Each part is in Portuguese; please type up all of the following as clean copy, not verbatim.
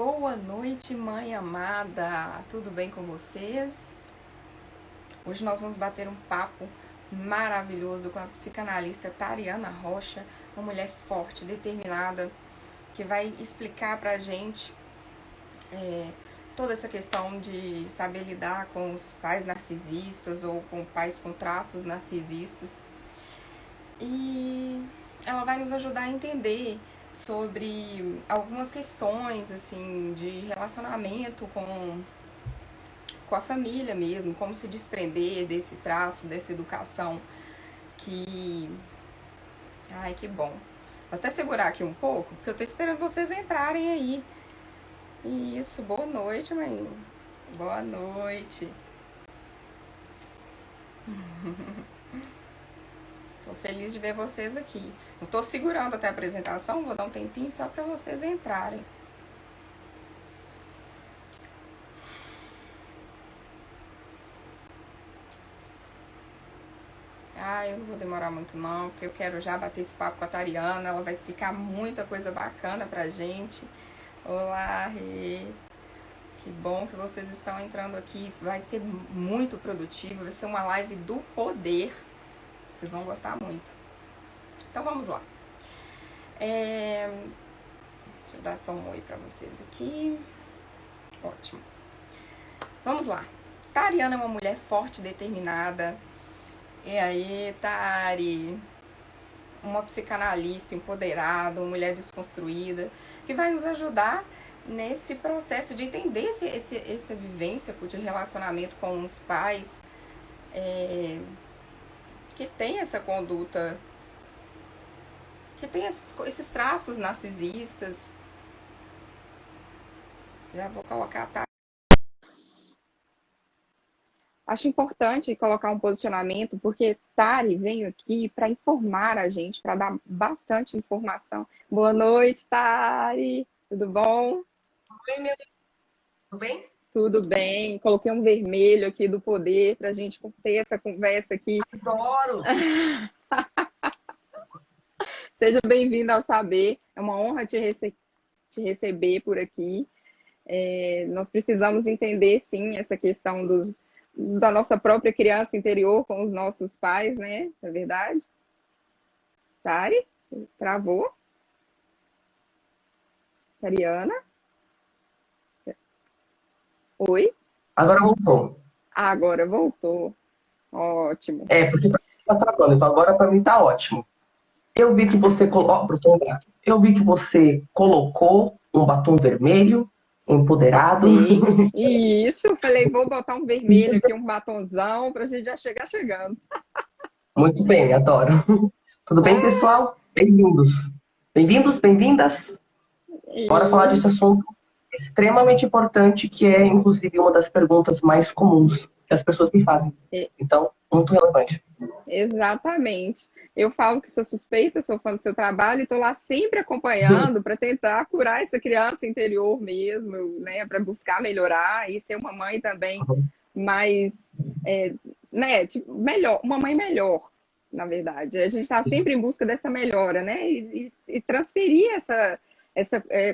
Boa noite, mãe amada! Tudo bem com vocês? Hoje nós vamos bater um papo maravilhoso com a psicanalista Tariana Rocha, uma mulher forte, determinada, que vai explicar pra gente toda essa questão de saber lidar com os pais narcisistas ou com pais com traços narcisistas. E ela vai nos ajudar a entender sobre algumas questões assim de relacionamento com a família mesmo, como se desprender desse traço, dessa educação que... Ai, que bom. Vou até segurar aqui um pouco, porque eu tô esperando vocês entrarem aí. Isso, boa noite, mãe. Boa noite. Tô feliz de ver vocês aqui. Eu tô segurando até a apresentação, vou dar um tempinho só pra vocês entrarem. Eu não vou demorar muito não, porque eu quero já bater esse papo com a Tariana, ela vai explicar muita coisa bacana pra gente. Olá, Rê. Que bom que vocês estão entrando aqui, vai ser muito produtivo, vai ser uma live do poder. Vocês vão gostar muito. Então vamos lá. Deixa eu dar só um oi pra vocês aqui. Ótimo. Vamos lá. Tariana é uma mulher forte, determinada. E aí, Tari? Uma psicanalista empoderada, uma mulher desconstruída, que vai nos ajudar nesse processo de entender essa vivência de relacionamento com os pais, que tem essa conduta, que tem esses traços narcisistas. Já vou colocar, tá? Acho importante colocar um posicionamento, porque Tari veio aqui para informar a gente, para dar bastante informação. Boa noite, Tari! Tudo bom? Oi, meu... Tudo bem? Tudo bem. Coloquei um vermelho aqui do poder para a gente ter essa conversa aqui. Adoro! Seja bem-vindo ao Saber. É uma honra te receber por aqui. Nós precisamos entender, sim, essa questão da nossa própria criança interior com os nossos pais, né? Não é verdade? Tari? Travou? Tariana? Oi? Agora voltou. Agora voltou. Ótimo. Porque tá travando, então agora para mim tá ótimo. Eu vi que você Eu vi que você colocou um batom vermelho, empoderado. Sim. Isso, eu falei, vou botar um vermelho aqui, um batonzão, pra gente já chegar chegando. Muito bem, adoro. Tudo bem, pessoal? Bem-vindos. Bem-vindos, bem-vindas. Bora falar desse assunto extremamente importante, que é, inclusive, uma das perguntas mais comuns que as pessoas me fazem. Então, muito relevante. Exatamente. Eu falo que sou suspeita, sou fã do seu trabalho e estou lá sempre acompanhando para tentar curar essa criança interior mesmo, né? Para buscar melhorar e ser uma mãe também mais, né? Tipo, melhor, uma mãe melhor, na verdade. A gente está sempre em busca dessa melhora, né? E transferir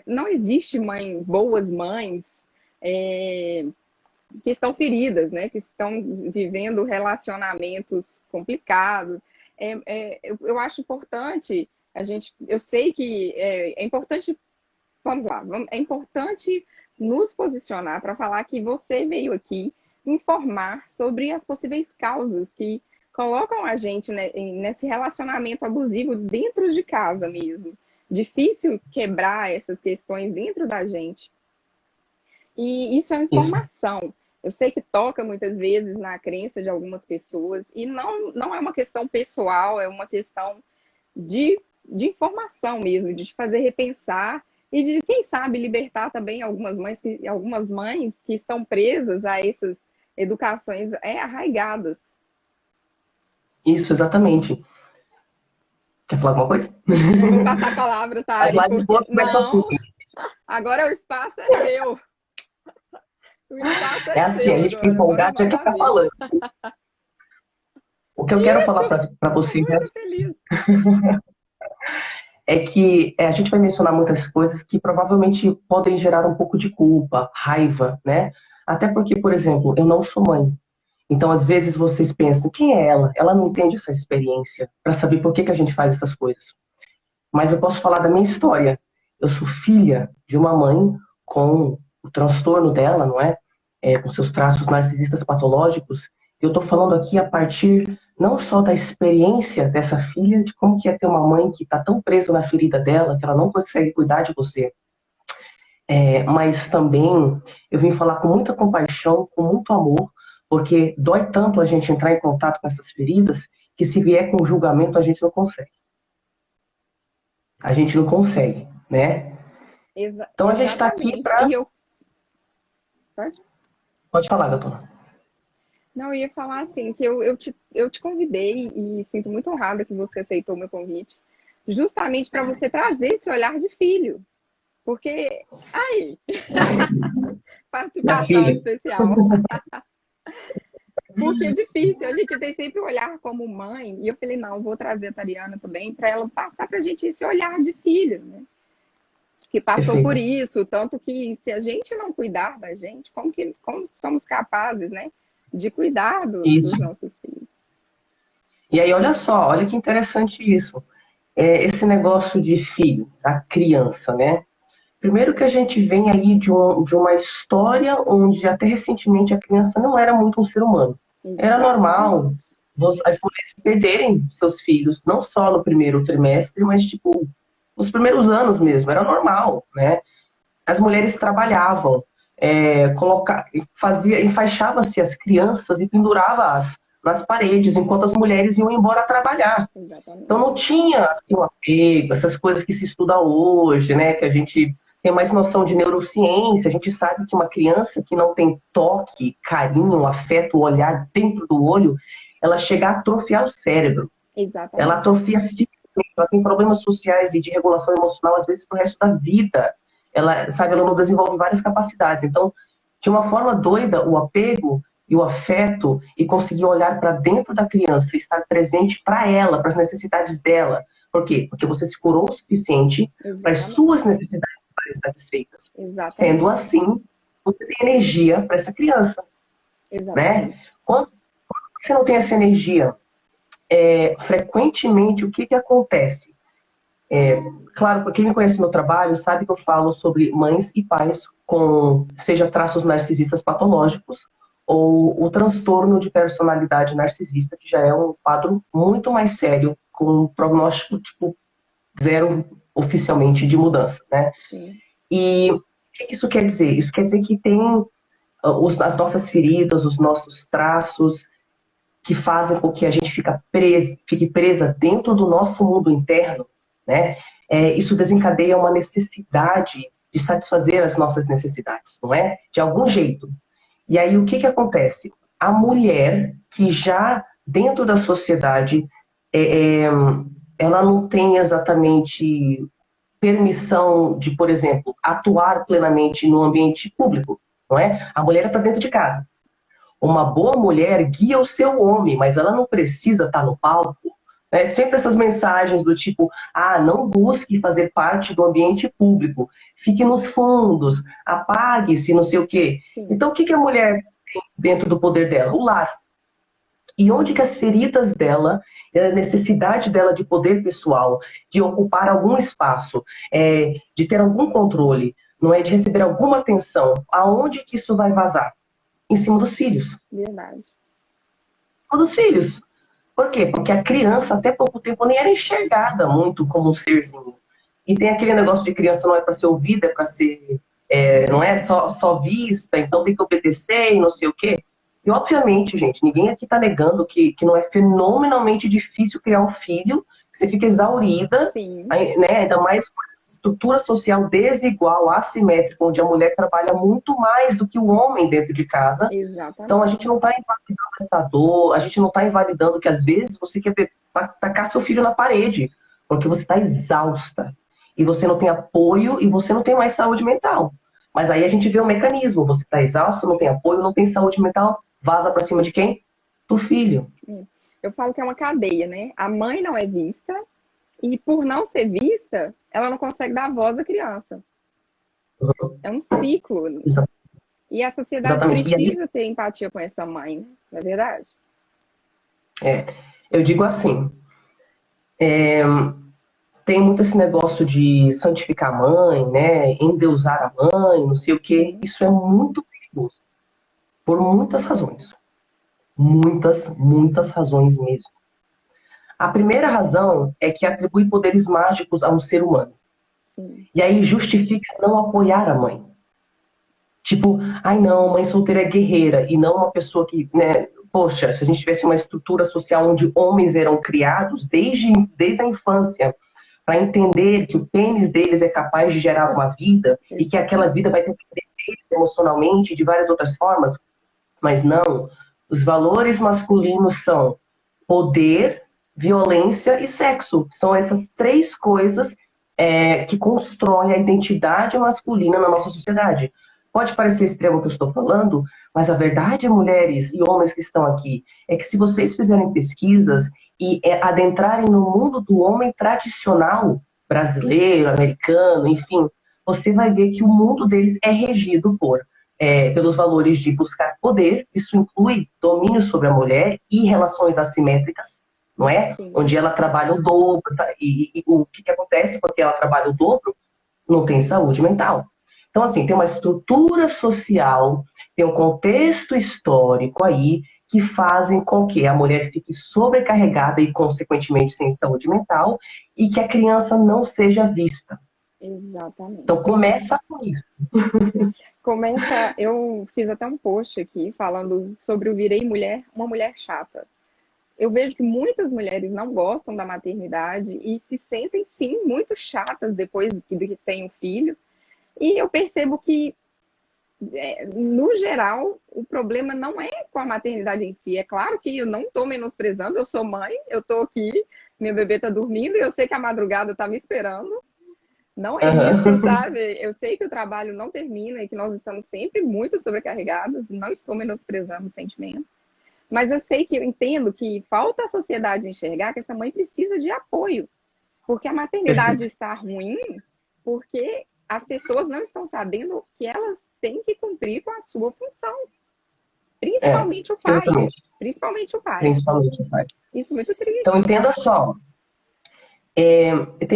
não existe boas mães. Que estão feridas, né? Que estão vivendo relacionamentos complicados. Eu acho importante eu sei que é importante, vamos lá, é importante nos posicionar para falar que você veio aqui informar sobre as possíveis causas que colocam a gente, né, nesse relacionamento abusivo dentro de casa mesmo. Difícil quebrar essas questões dentro da gente. E isso é informação. Eu sei que toca muitas vezes na crença de algumas pessoas e não é uma questão pessoal, é uma questão de informação mesmo, de fazer repensar e de, quem sabe, libertar também algumas mães que estão presas a essas educações arraigadas. Isso, exatamente. Quer falar alguma coisa? Eu vou passar a palavra, Tari. As lives boas começam assim. Agora o espaço é seu. O espaço É assim, a gente fica empolgado já que tá falando. O que eu quero falar para vocês é assim. é que a gente vai mencionar muitas coisas que provavelmente podem gerar um pouco de culpa, raiva, né? Até porque, por exemplo, eu não sou mãe. Então, às vezes, vocês pensam, quem é ela? Ela não entende essa experiência para saber por que que a gente faz essas coisas. Mas eu posso falar da minha história. Eu sou filha de uma mãe com o transtorno dela, não é? Com seus traços narcisistas patológicos. Eu estou falando aqui a partir não só da experiência dessa filha, de como que é ter uma mãe que está tão presa na ferida dela, que ela não consegue cuidar de você. Mas também eu vim falar com muita compaixão, com muito amor, porque dói tanto a gente entrar em contato com essas feridas, que se vier com julgamento a gente não consegue. A gente não consegue, né? Então a gente está aqui Exatamente. para. E eu. Pode? Pode falar, doutora. Não, eu ia falar assim, que eu te convidei e sinto muito honrada que você aceitou o meu convite, justamente para você trazer esse olhar de filho. Porque, aí, Minha participação filha. especial. Porque é difícil, a gente tem sempre o olhar como mãe. E eu falei, não, vou trazer a Tariana também, para ela passar para a gente esse olhar de filho, né? Que passou por Perfeito. isso, tanto que se a gente não cuidar da gente, como somos capazes, né, de cuidar dos Isso. nossos filhos? E aí, olha só, olha que interessante isso. Esse negócio de filho, da criança, né? Primeiro que a gente vem aí de uma história onde até recentemente a criança não era muito um ser humano. Era normal Exatamente. as mulheres perderem seus filhos, não só no primeiro trimestre, mas tipo, nos primeiros anos mesmo, era normal, né? As mulheres trabalhavam, enfaixava-se as crianças e pendurava-as nas paredes enquanto as mulheres iam embora trabalhar. Então Exatamente. não tinha assim, um apego, essas coisas que se estuda hoje, né? Que a gente tem mais noção de neurociência, a gente sabe que uma criança que não tem toque, carinho, afeto, olhar dentro do olho, ela chega a atrofiar o cérebro. Ela Exatamente. atrofia fisicamente, ela tem problemas sociais e de regulação emocional, às vezes, pro resto da vida. Ela, sabe, ela não desenvolve várias capacidades. Então, de uma forma doida, o apego e o afeto e conseguir olhar para dentro da criança, estar presente para ela, para as necessidades dela. Por quê? Porque você se curou o suficiente para as Exatamente. suas necessidades estarem satisfeitas. Sendo Exatamente. assim, você tem energia para essa criança, né? Exatamente. Quando você não tem essa energia, frequentemente o que que acontece? Claro, para quem me conhece no meu trabalho, sabe que eu falo sobre mães e pais com, seja traços narcisistas patológicos ou o transtorno de personalidade narcisista, que já é um quadro muito mais sério, com um prognóstico tipo zero oficialmente de mudança, né? Sim. E o que isso quer dizer? Isso quer dizer que tem as nossas feridas, os nossos traços que fazem com que a gente fique presa dentro do nosso mundo interno, né? Isso desencadeia uma necessidade de satisfazer as nossas necessidades, não é? De algum jeito. E aí o que que acontece? A mulher que já dentro da sociedade ela não tem exatamente permissão de, por exemplo, atuar plenamente no ambiente público, não é? A mulher é para dentro de casa. Uma boa mulher guia o seu homem, mas ela não precisa estar no palco. Né? Sempre essas mensagens do tipo, não busque fazer parte do ambiente público, fique nos fundos, apague-se, não sei o quê. Sim. Então, o que que a mulher tem dentro do poder dela? O lar. E onde que as feridas dela, a necessidade dela de poder pessoal, de ocupar algum espaço, de ter algum controle, não é, de receber alguma atenção, aonde que isso vai vazar? Em cima dos filhos. Verdade. Dos filhos. Por quê? Porque a criança, até pouco tempo, nem era enxergada muito como um serzinho. E tem aquele negócio de criança não é para ser ouvida, é para ser. Não é só vista, então tem que obedecer e não sei o quê. E, obviamente, gente, ninguém aqui está negando que não é fenomenalmente difícil criar um filho, que você fica exaurida, Sim. né? Ainda mais por estrutura social desigual, assimétrica, onde a mulher trabalha muito mais do que o homem dentro de casa. Então, a Exatamente. gente não está invalidando essa dor, a gente não está invalidando que, às vezes, você quer tacar seu filho na parede, porque você está exausta. E você não tem apoio e você não tem mais saúde mental. Mas aí a gente vê o mecanismo. Você está exausto, não tem apoio, não tem saúde mental, vaza para cima de quem? Do filho. Eu falo que é uma cadeia, né? A mãe não é vista, E por não ser vista, ela não consegue dar voz à criança. É um ciclo. Exa- E a sociedade Exatamente. E aí, precisa ter empatia com essa mãe, né? Não é verdade? eu digo assim, tem muito esse negócio de santificar a mãe, né? Endeusar a mãe, não sei o quê. Sim, Isso é muito perigoso, por muitas razões. Muitas, muitas razões mesmo. A primeira razão é que atribui poderes mágicos a um ser humano. sim. E aí justifica não apoiar a mãe. Tipo, ai não, mãe solteira é guerreira, e não uma pessoa que, né? Poxa, se a gente tivesse uma estrutura social onde homens eram criados desde a infância para entender que o pênis deles é capaz de gerar uma vida e que aquela Exatamente. vida vai depender deles emocionalmente de várias outras formas, mas não. Os valores masculinos são poder, violência e sexo. São essas três coisas que constroem a identidade masculina na nossa sociedade. Pode parecer extremo o que eu estou falando, mas a verdade, mulheres e homens que estão aqui, é que se vocês fizerem pesquisas e adentrarem no mundo do homem tradicional, brasileiro, americano, enfim, você vai ver que o mundo deles é regido pelos valores de buscar poder, isso inclui domínio sobre a mulher e relações assimétricas, não é? Sim, Onde ela trabalha o dobro, tá? E o que acontece porque ela trabalha o dobro? Não tem saúde mental. Então, assim, tem uma estrutura social, tem um contexto histórico aí que fazem com que a mulher fique sobrecarregada e, consequentemente, sem saúde mental e que a criança não seja vista. exatamente. Então, começa com isso. Começa, eu fiz até um post aqui falando sobre o virei mulher, uma mulher chata. Eu vejo que muitas mulheres não gostam da maternidade e se sentem, sim, muito chatas depois do que têm um filho. E eu percebo que, no geral, o problema não é com a maternidade em si. É claro que eu não estou menosprezando, eu sou mãe, eu estou aqui, meu bebê está dormindo e eu sei que a madrugada está me esperando. Não é isso, Uhum. sabe? Eu sei que o trabalho não termina e que nós estamos sempre muito sobrecarregados, não estou menosprezando o sentimento. Mas eu sei que eu entendo que falta a sociedade enxergar que essa mãe precisa de apoio, porque a maternidade Perfeito. está ruim, porque as pessoas não estão sabendo que elas têm que cumprir com a sua função, É, principalmente o pai, exatamente. principalmente o pai. Principalmente o pai. Isso é muito Então, triste. entenda só.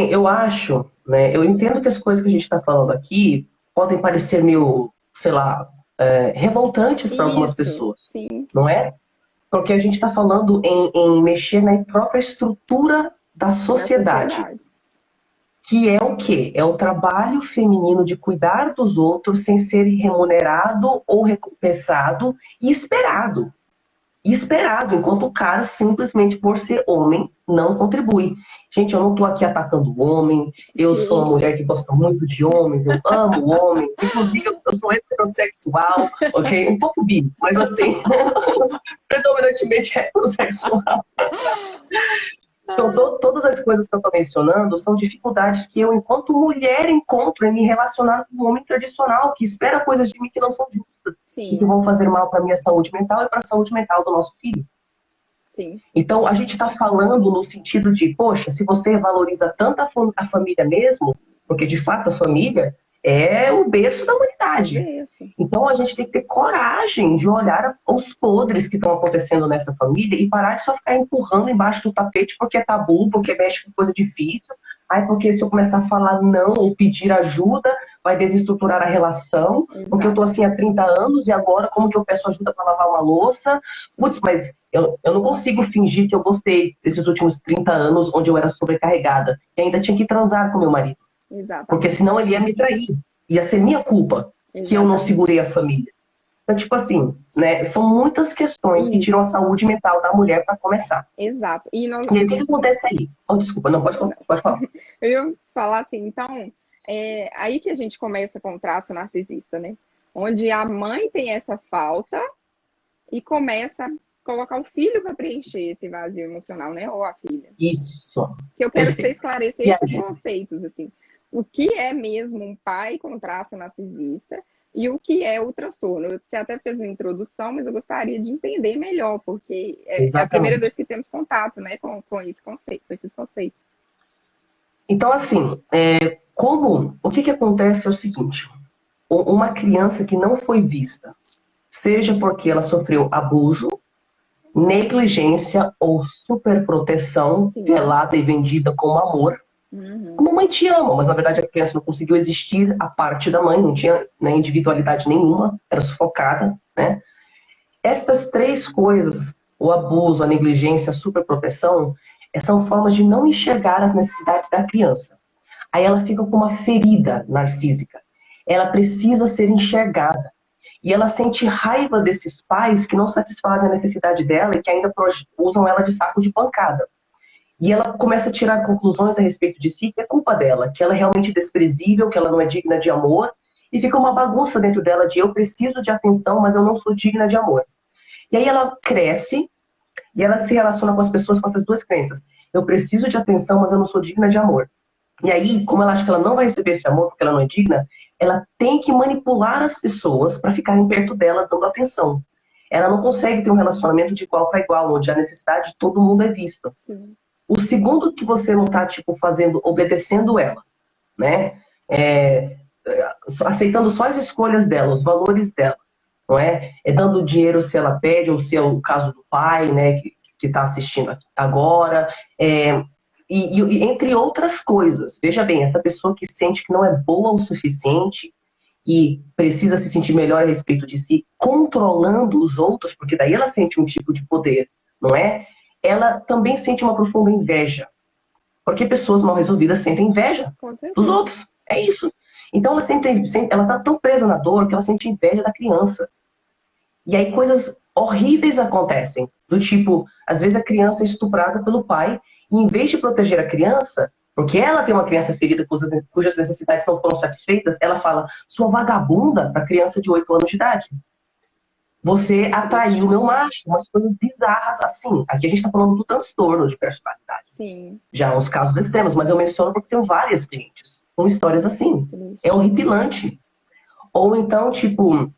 Eu acho, né? Eu entendo que as coisas que a gente está falando aqui podem parecer meio, sei lá, revoltantes para algumas Isso, pessoas, sim, não é? Porque a gente está falando em mexer na própria estrutura da da sociedade, sociedade. que é o quê? É o trabalho feminino de cuidar dos outros sem ser remunerado ou recompensado e esperado. Esperado, enquanto o cara, simplesmente por ser homem, não contribui. Gente, eu não estou aqui atacando o homem, eu sou uma Sim, mulher que gosta muito de homens, eu amo homens, inclusive eu sou heterossexual, ok? Um pouco bi, mas assim, predominantemente heterossexual. Então, todas as coisas que eu estou mencionando são dificuldades que eu, enquanto mulher, encontro em me relacionar com um homem tradicional, que espera coisas de mim que não são justas e que sim, vão fazer mal para a minha saúde mental e para a saúde mental do nosso filho. sim. Então, a gente está falando no sentido de, poxa, se você valoriza tanto a família mesmo, porque de fato a família é o berço da É o humanidade. berço. Então, a gente tem que ter coragem de olhar os podres que estão acontecendo nessa família e parar de só ficar empurrando embaixo do tapete porque é tabu, porque mexe com coisa difícil. Ai, porque se eu começar a falar não ou pedir ajuda, vai desestruturar a relação, porque eu tô assim há Exatamente. 30 anos e agora como que eu peço ajuda para lavar uma louça? Putz, Sim, mas eu não consigo fingir que eu gostei desses últimos 30 anos onde eu era sobrecarregada e ainda tinha que transar com meu marido, porque exatamente. senão ele ia me trair. Ia ser minha culpa que eu não Exatamente. segurei a família. Então, tipo assim, né, são muitas questões que tiram a Isso, saúde mental da mulher para começar. exato. E aí, o que que acontece aí? Oh, desculpa, não, Não. pode falar. Eu ia falar assim, então, é aí que a gente começa com o traço narcisista, né? Onde a mãe tem essa falta e começa a colocar o filho para preencher esse vazio emocional, né? Ou a filha. Isso, Que eu quero que você perfeito. esclareça E aí, esses conceitos, assim. O que é mesmo um pai com traço narcisista e o que é o transtorno? Você até fez uma introdução, mas eu gostaria de entender melhor, porque é a primeira exatamente. vez que temos contato, né, com esse conceito, com esses conceitos. Então, assim, o que que acontece é o seguinte, uma criança que não foi vista, seja porque ela sofreu abuso, negligência ou superproteção, Sim. velada e vendida como amor. A mamãe te ama, mas na verdade a criança não conseguiu existir a parte da mãe, não tinha, né, individualidade nenhuma, era sufocada, né? Estas três coisas, o abuso, a negligência, a superproteção, são formas de não enxergar as necessidades da criança. Aí ela fica com uma ferida narcísica. Ela precisa ser enxergada. E ela sente raiva desses pais que não satisfazem a necessidade dela e que ainda usam ela de saco de pancada. E ela começa a tirar conclusões a respeito de si, que é culpa dela, que ela é realmente desprezível, que ela não é digna de amor, e fica uma bagunça dentro dela de eu preciso de atenção, mas eu não sou digna de amor. E aí ela cresce e ela se relaciona com as pessoas com essas duas crenças. Eu preciso de atenção, mas eu não sou digna de amor. E aí, como ela acha que ela não vai receber esse amor porque ela não é digna, ela tem que manipular as pessoas para ficarem perto dela, dando atenção. Ela não consegue ter um relacionamento de igual para igual, onde a necessidade de todo mundo é vista. Sim. O segundo que você não está, tipo, fazendo, obedecendo ela, né? Aceitando só as escolhas dela, os valores dela, não é? É dando dinheiro se ela pede, ou se é o caso do pai, né, que está assistindo aqui agora, e entre outras coisas. Veja bem, essa pessoa que sente que não é boa o suficiente e precisa se sentir melhor a respeito de si, controlando os outros, porque daí ela sente um tipo de poder, não é? Ela também sente uma profunda inveja, porque pessoas mal resolvidas sentem inveja dos outros. É isso. Então ela tá tão presa na dor que ela sente inveja da criança. E aí coisas horríveis acontecem, do tipo, às vezes a criança é estuprada pelo pai, e em vez de proteger a criança, porque ela tem uma criança ferida cujas necessidades não foram satisfeitas, ela fala, sua vagabunda, para criança de 8 anos de idade. Você atraiu meu macho, umas coisas bizarras assim. Aqui a gente está falando do transtorno de personalidade. Sim. Já uns casos extremos, mas eu menciono porque tenho várias clientes com histórias assim. É horripilante. Ou então, tipo,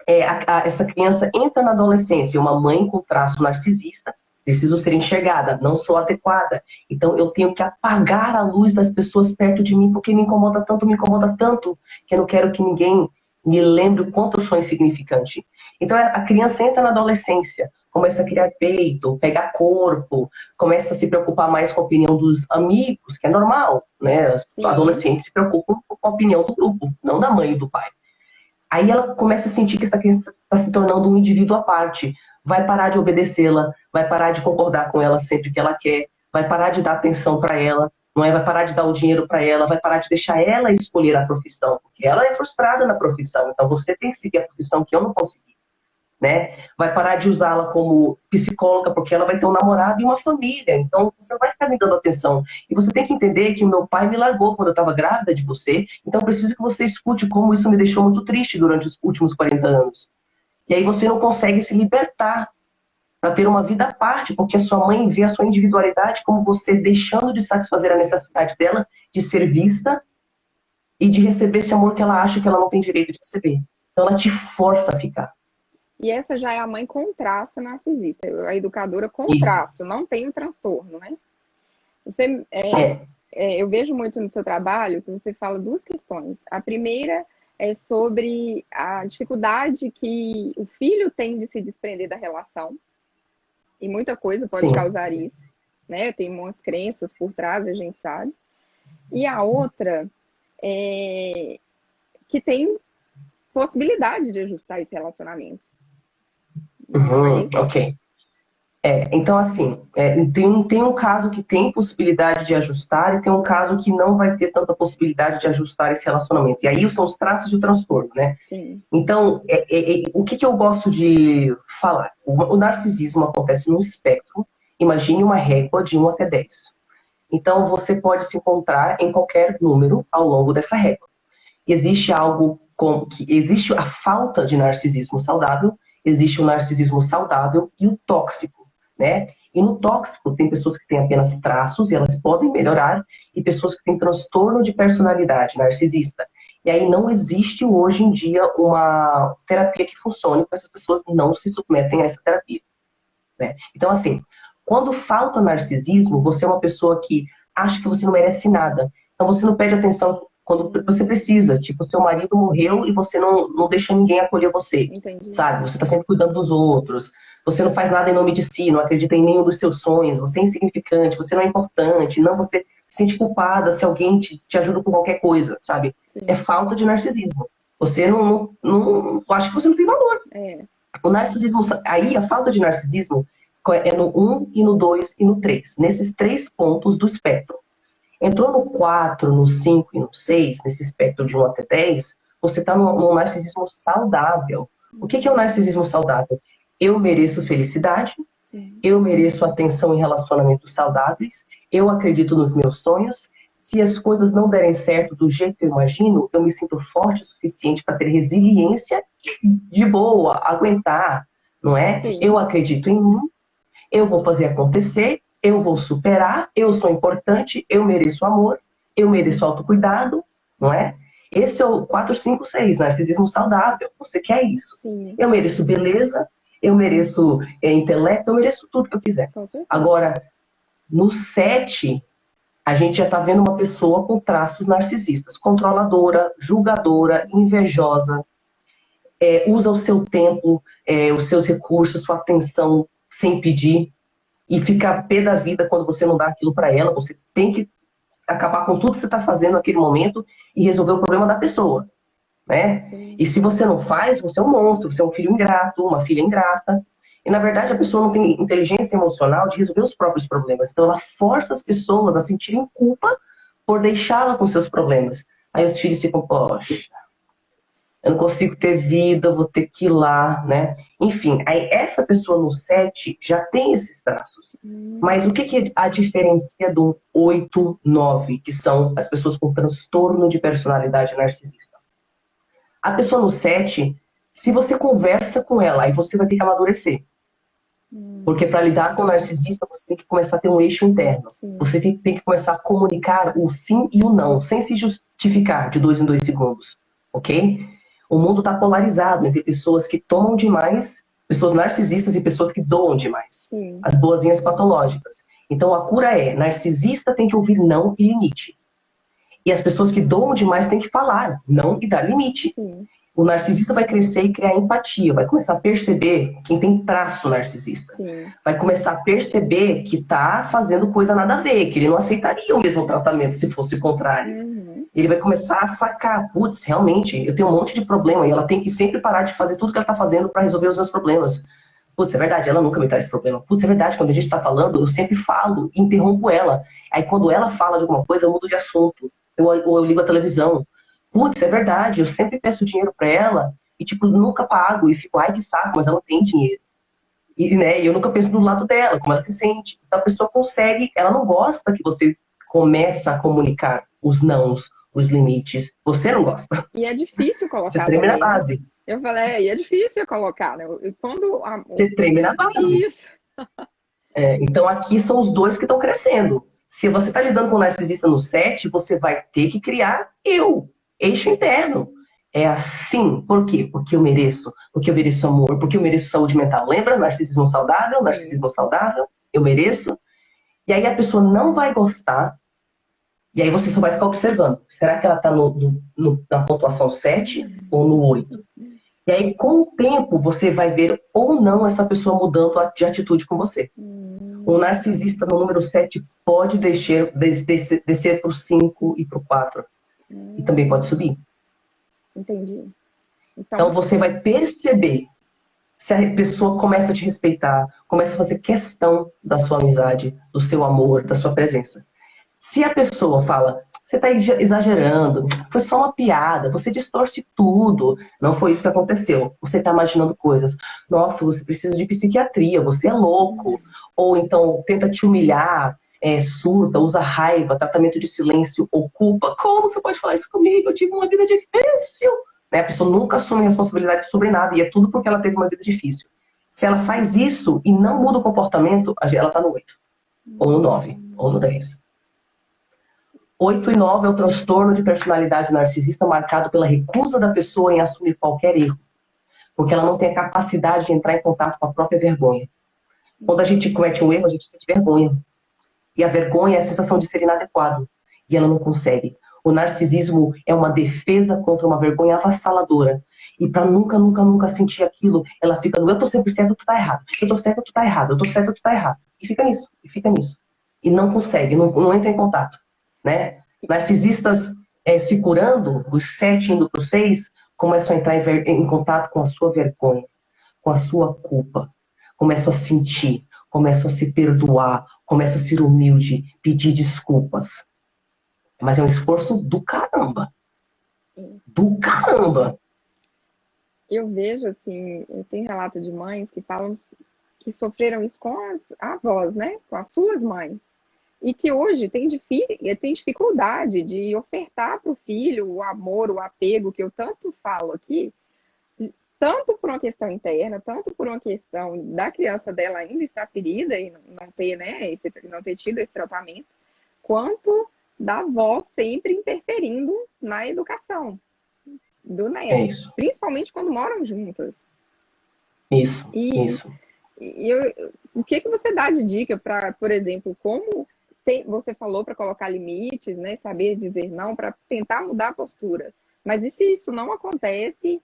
essa criança entra na adolescência, uma mãe com traço narcisista, preciso ser enxergada, não sou adequada. Então eu tenho que apagar a luz das pessoas perto de mim, porque me incomoda tanto, que eu não quero que ninguém me lembre o quanto eu sou insignificante. Então a criança entra na adolescência, começa a criar peito, pegar corpo, começa a se preocupar mais com a opinião dos amigos, que é normal, né? Os adolescentes se preocupam com a opinião do grupo, não da mãe e do pai. Aí ela começa a sentir que essa criança está se tornando um indivíduo à parte. Vai parar de obedecê-la, vai parar de concordar com ela sempre que ela quer, vai parar de dar atenção para ela, não é? Vai parar de dar o dinheiro para ela, vai parar de deixar ela escolher a profissão, porque ela é frustrada na profissão, então você tem que seguir a profissão que eu não consegui. Né? Vai parar de usá-la como psicóloga, porque ela vai ter um namorado e uma família. Então, você vai ficar me dando atenção. E você tem que entender que o meu pai me largou quando eu estava grávida de você. Então, eu preciso que você escute como isso me deixou muito triste durante os últimos 40 anos. E aí você não consegue se libertar para ter uma vida à parte, porque a sua mãe vê a sua individualidade como você deixando de satisfazer a necessidade dela de ser vista e de receber esse amor que ela acha que ela não tem direito de receber. Então, ela te força a ficar. E essa já é a mãe com traço narcisista, a educadora com traço, não tem o transtorno, né? Você, eu vejo muito no seu trabalho que você fala duas questões. A primeira é sobre a dificuldade que o filho tem de se desprender da relação. E muita coisa pode causar isso, né? Tem umas crenças por trás, a gente sabe. E a outra é que tem possibilidade de ajustar esse relacionamento. Ok. Então, assim, tem um caso que tem possibilidade de ajustar e tem um caso que não vai ter tanta possibilidade de ajustar esse relacionamento. E aí são os traços de transtorno, né? Sim. Então, o que eu gosto de falar? O narcisismo acontece num espectro. Imagine uma régua de 1 até 10. Então, você pode se encontrar em qualquer número ao longo dessa régua. Existe existe a falta de narcisismo saudável, existe o narcisismo saudável e o tóxico, né? E no tóxico tem pessoas que têm apenas traços e elas podem melhorar, e pessoas que têm transtorno de personalidade narcisista. E aí não existe hoje em dia uma terapia que funcione, porque essas pessoas não se submetem a essa terapia, né? Então, assim, quando falta narcisismo, você é uma pessoa que acha que você não merece nada, Então você não pede atenção quando você precisa. Tipo, seu marido morreu e você não deixa ninguém acolher você, Entendi. sabe? Você está sempre cuidando dos outros. Você não faz nada em nome de si, não acredita em nenhum dos seus sonhos. Você é insignificante, você não é importante. Não, você se sente culpada se alguém te ajuda com qualquer coisa, sabe? É Sim. falta de narcisismo. Você eu acho que você não tem valor. É. O narcisismo, aí a falta de narcisismo é no um e no 2 e no 3. Nesses 3 pontos do espectro. Entrou no 4, no 5 e no 6, nesse espectro de 1 até 10, você está num narcisismo saudável. O que é o narcisismo saudável? Eu mereço felicidade, Sim. eu mereço atenção em relacionamentos saudáveis, eu acredito nos meus sonhos. Se as coisas não derem certo do jeito que eu imagino, eu me sinto forte o suficiente para ter resiliência de boa, aguentar, não é? Sim. Eu acredito em mim, eu vou fazer acontecer, eu vou superar, eu sou importante, eu mereço amor, eu mereço autocuidado, não é? Esse é o 4, 5, 6, narcisismo saudável. Você quer isso. Sim. Eu mereço beleza, eu mereço intelecto, eu mereço tudo que eu quiser. Agora, no 7, a gente já está vendo uma pessoa com traços narcisistas. Controladora, julgadora, invejosa, usa o seu tempo, os seus recursos, sua atenção sem pedir e fica pé da vida quando você não dá aquilo para ela. Você tem que acabar com tudo que você está fazendo naquele momento e resolver o problema da pessoa, né? E se você não faz, você é um monstro, você é um filho ingrato, uma filha ingrata. E, na verdade, a pessoa não tem inteligência emocional de resolver os próprios problemas. Então, ela força as pessoas a sentirem culpa por deixá-la com seus problemas. Aí os filhos ficam, poxa, eu não consigo ter vida, eu vou ter que ir lá, né? Enfim, aí essa pessoa no 7 já tem esses traços. Mas o que a diferencia do 8, 9, que são as pessoas com transtorno de personalidade narcisista? A pessoa no 7, se você conversa com ela, aí você vai ter que amadurecer. Porque para lidar com o narcisista, você tem que começar a ter um eixo interno. Você tem que começar a comunicar o sim e o não, sem se justificar de 2 em 2 segundos, ok? O mundo está polarizado entre pessoas que tomam demais, pessoas narcisistas e pessoas que doam demais. Sim. As boazinhas patológicas. Então a cura é, narcisista tem que ouvir não e limite. E as pessoas que doam demais têm que falar não e dar limite. Sim. O narcisista vai crescer e criar empatia, vai começar a perceber quem tem traço narcisista. Sim. Vai começar a perceber que tá fazendo coisa nada a ver, que ele não aceitaria o mesmo tratamento se fosse o contrário. Ele vai começar a sacar, putz, realmente, eu tenho um monte de problema e ela tem que sempre parar de fazer tudo que ela tá fazendo para resolver os meus problemas. Putz, é verdade, ela nunca me traz problema. Putz, é verdade, quando a gente tá falando, eu sempre falo, interrompo ela. Aí quando ela fala de alguma coisa, eu mudo de assunto. Ou eu ligo a televisão. Putz, é verdade, eu sempre peço dinheiro pra ela e, tipo, nunca pago. E fico, ai, que saco, mas ela tem dinheiro. E, né, eu nunca penso no lado dela, como ela se sente. Então a pessoa consegue, ela não gosta que você começa a comunicar os nãos, os limites. Você não gosta. E é difícil colocar Você treme também, na base. né? Eu falei, e é difícil colocar, né? Você treme na base. Isso. Então aqui são os dois que estão crescendo. Se você está lidando com um narcisista no 7, você vai ter que criar eixo interno. É assim. Por quê? Porque eu mereço. Porque eu mereço amor. Porque eu mereço saúde mental. Lembra? Narcisismo saudável, narcisismo saudável. Eu mereço. E aí a pessoa não vai gostar. E aí você só vai ficar observando. Será que ela está na pontuação 7 ou no 8? E aí, com o tempo, você vai ver ou não essa pessoa mudando de atitude com você. Um narcisista no número 7 pode descer para o 5 e para o 4. E também pode subir. Entendi. Então você vai perceber se a pessoa começa a te respeitar, começa a fazer questão da sua amizade, do seu amor, da sua presença. Se a pessoa fala, você está exagerando, foi só uma piada, você distorce tudo, não foi isso que aconteceu, você está imaginando coisas, nossa, você precisa de psiquiatria, você é louco, ou então tenta te humilhar, surta, usa raiva, tratamento de silêncio ou culpa, como você pode falar isso comigo? Eu tive uma vida difícil. A pessoa nunca assume responsabilidade sobre nada, e é tudo porque ela teve uma vida difícil. Se ela faz isso e não muda o comportamento, ela está no 8, ou no 9, ou no 10. 8 e 9 é o transtorno de personalidade narcisista marcado pela recusa da pessoa em assumir qualquer erro, porque ela não tem a capacidade de entrar em contato com a própria vergonha. Quando a gente comete um erro, a gente sente vergonha. E a vergonha é a sensação de ser inadequado. e ela não consegue. O narcisismo é uma defesa contra uma vergonha avassaladora. E para nunca, nunca, nunca sentir aquilo, ela fica no eu tô sempre certo, tu tá errado. Eu tô certo, tu tá errado. Eu tô certo, tu tá errado. E fica nisso, e fica nisso. E não consegue, não entra em contato, né? Narcisistas se curando, os 7 indo pro 6, começam a entrar em contato com a sua vergonha, com a sua culpa. Começam a sentir, começam a se perdoar, começam a ser humilde, pedir desculpas. Mas é um esforço do caramba. Do caramba. Eu vejo, assim, eu tenho relato de mães que falam que sofreram isso com as avós, né? Com as suas mães. E que hoje tem dificuldade de ofertar para o filho o amor, o apego, que eu tanto falo aqui, tanto por uma questão interna, tanto por uma questão da criança dela ainda estar ferida e não ter, né, não ter tido esse tratamento, quanto da avó sempre interferindo na educação do É neto, isso. principalmente quando moram juntas. Isso, E, isso. o que você dá de dica para, por exemplo, como você falou para colocar limites, né, saber dizer não, para tentar mudar a postura. Mas e se isso não acontece,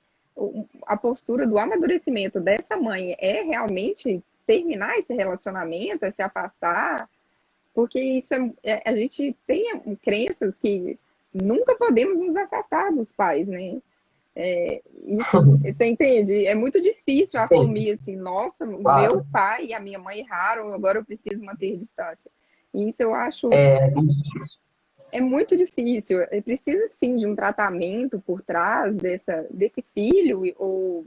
a postura do amadurecimento dessa mãe é realmente terminar esse relacionamento, é se afastar? Porque isso a gente tem crenças que nunca podemos nos afastar dos pais, né? Isso, você entende? É muito difícil Sim, assumir assim, nossa, meu claro. pai e a minha mãe erraram, agora eu preciso manter distância. E isso eu acho É muito difícil. muito difícil. Precisa sim de um tratamento por trás desse filho, ou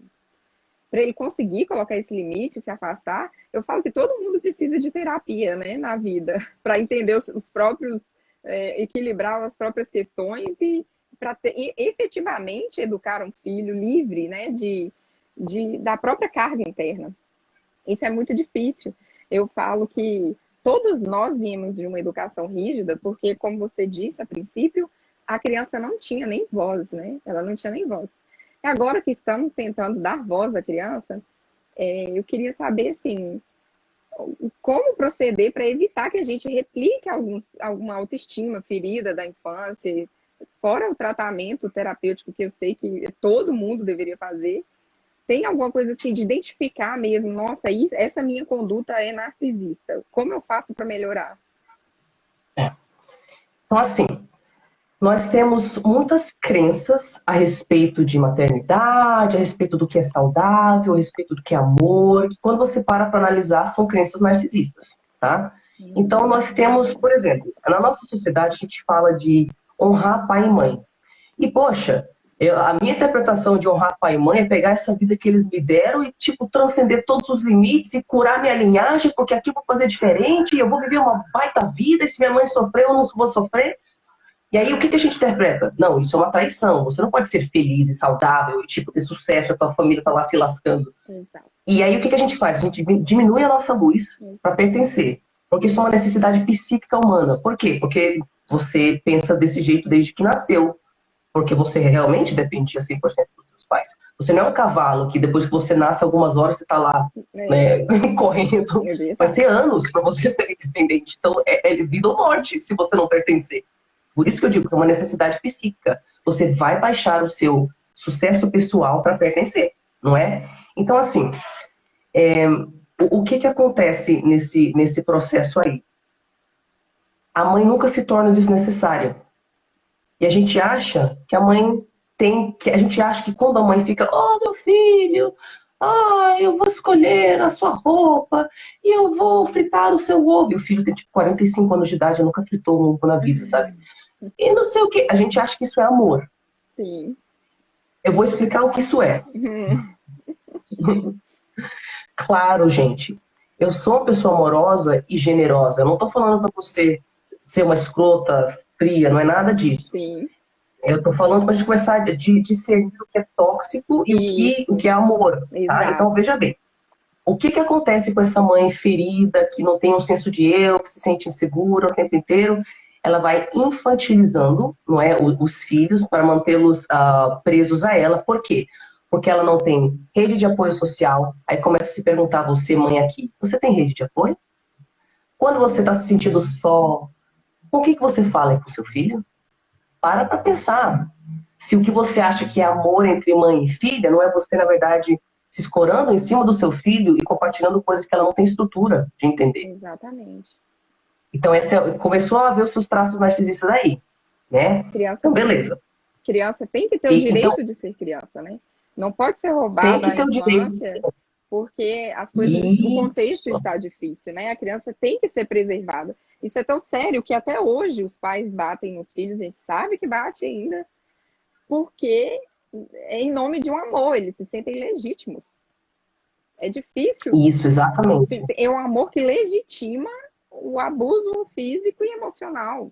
para ele conseguir colocar esse limite, se afastar. Eu falo que todo mundo precisa de terapia, né, na vida, para entender os próprios, equilibrar as próprias questões e para efetivamente educar um filho livre, né, da própria carga interna. Isso é muito difícil. Eu falo que todos nós viemos de uma educação rígida, porque, como você disse a princípio, a criança não tinha nem voz, né? Ela não tinha nem voz. E agora que estamos tentando dar voz à criança, eu queria saber, assim, como proceder para evitar que a gente replique alguma autoestima ferida da infância, fora o tratamento terapêutico que eu sei que todo mundo deveria fazer. Tem alguma coisa assim de identificar mesmo, nossa, essa minha conduta é narcisista. Como eu faço para melhorar? Então, assim, nós temos muitas crenças a respeito de maternidade, a respeito do que é saudável, a respeito do que é amor, que quando você para analisar, são crenças narcisistas, tá? Então, nós temos, por exemplo, na nossa sociedade a gente fala de honrar pai e mãe. E, poxa, a minha interpretação de honrar pai e mãe é pegar essa vida que eles me deram e, tipo, transcender todos os limites e curar minha linhagem, porque aqui eu vou fazer diferente, eu vou viver uma baita vida, e se minha mãe sofreu, eu não vou sofrer. E aí, o que a gente interpreta? Não, isso é uma traição. Você não pode ser feliz e saudável e, tipo, ter sucesso, a tua família tá lá se lascando. Exato. E aí, o que a gente faz? A gente diminui a nossa luz para pertencer. Porque isso é uma necessidade psíquica humana. Por quê? Porque você pensa desse jeito desde que nasceu. Porque você realmente dependia 100% dos seus pais. Você não é um cavalo que depois que você nasce, algumas horas você tá lá, né, correndo. Vai ser anos para você ser independente. Então, é vida ou morte se você não pertencer. Por isso que eu digo que é uma necessidade psíquica. Você vai baixar o seu sucesso pessoal para pertencer, não é? Então, assim, o que acontece nesse processo aí? A mãe nunca se torna desnecessária. E a gente acha que a mãe a gente acha que quando a mãe fica, oh, meu filho, eu vou escolher a sua roupa e eu vou fritar o seu ovo. E o filho tem tipo 45 anos de idade e nunca fritou um ovo na vida, sabe? E não sei o que. A gente acha que isso é amor. Sim. Eu vou explicar o que isso é. Claro, gente. Eu sou uma pessoa amorosa e generosa. Eu não tô falando pra você ser uma escrota, fria, não é nada disso. Sim. Eu tô falando pra gente começar a discernir o que é tóxico e o que é amor, tá? Então, Exato. veja bem. O que acontece com essa mãe ferida, que não tem um senso de eu, que se sente insegura o tempo inteiro? Ela vai infantilizando, não é, os filhos para mantê-los presos a ela. Por quê? Porque ela não tem rede de apoio social. Aí começa a se perguntar, você, mãe aqui, você tem rede de apoio? Quando você está se sentindo só, Com o que você fala com seu filho? Para pensar. Se o que você acha que é amor entre mãe e filha, não é você, na verdade, se escorando em cima do seu filho e compartilhando coisas que ela não tem estrutura de entender. Exatamente. Então, começou a ver os seus traços narcisistas aí, né? Criança, Então, beleza. criança tem que ter o Então, direito de ser criança, né? Não pode ser tem roubada que a ter o direito de infância, ser. porque as coisas, o contexto Isso. está difícil, né? A criança tem que ser preservada. Isso é tão sério que até hoje os pais batem nos filhos, a gente sabe que bate ainda, porque é em nome de um amor, eles se sentem legítimos. É difícil. Isso, exatamente. É um amor que legitima o abuso físico e emocional.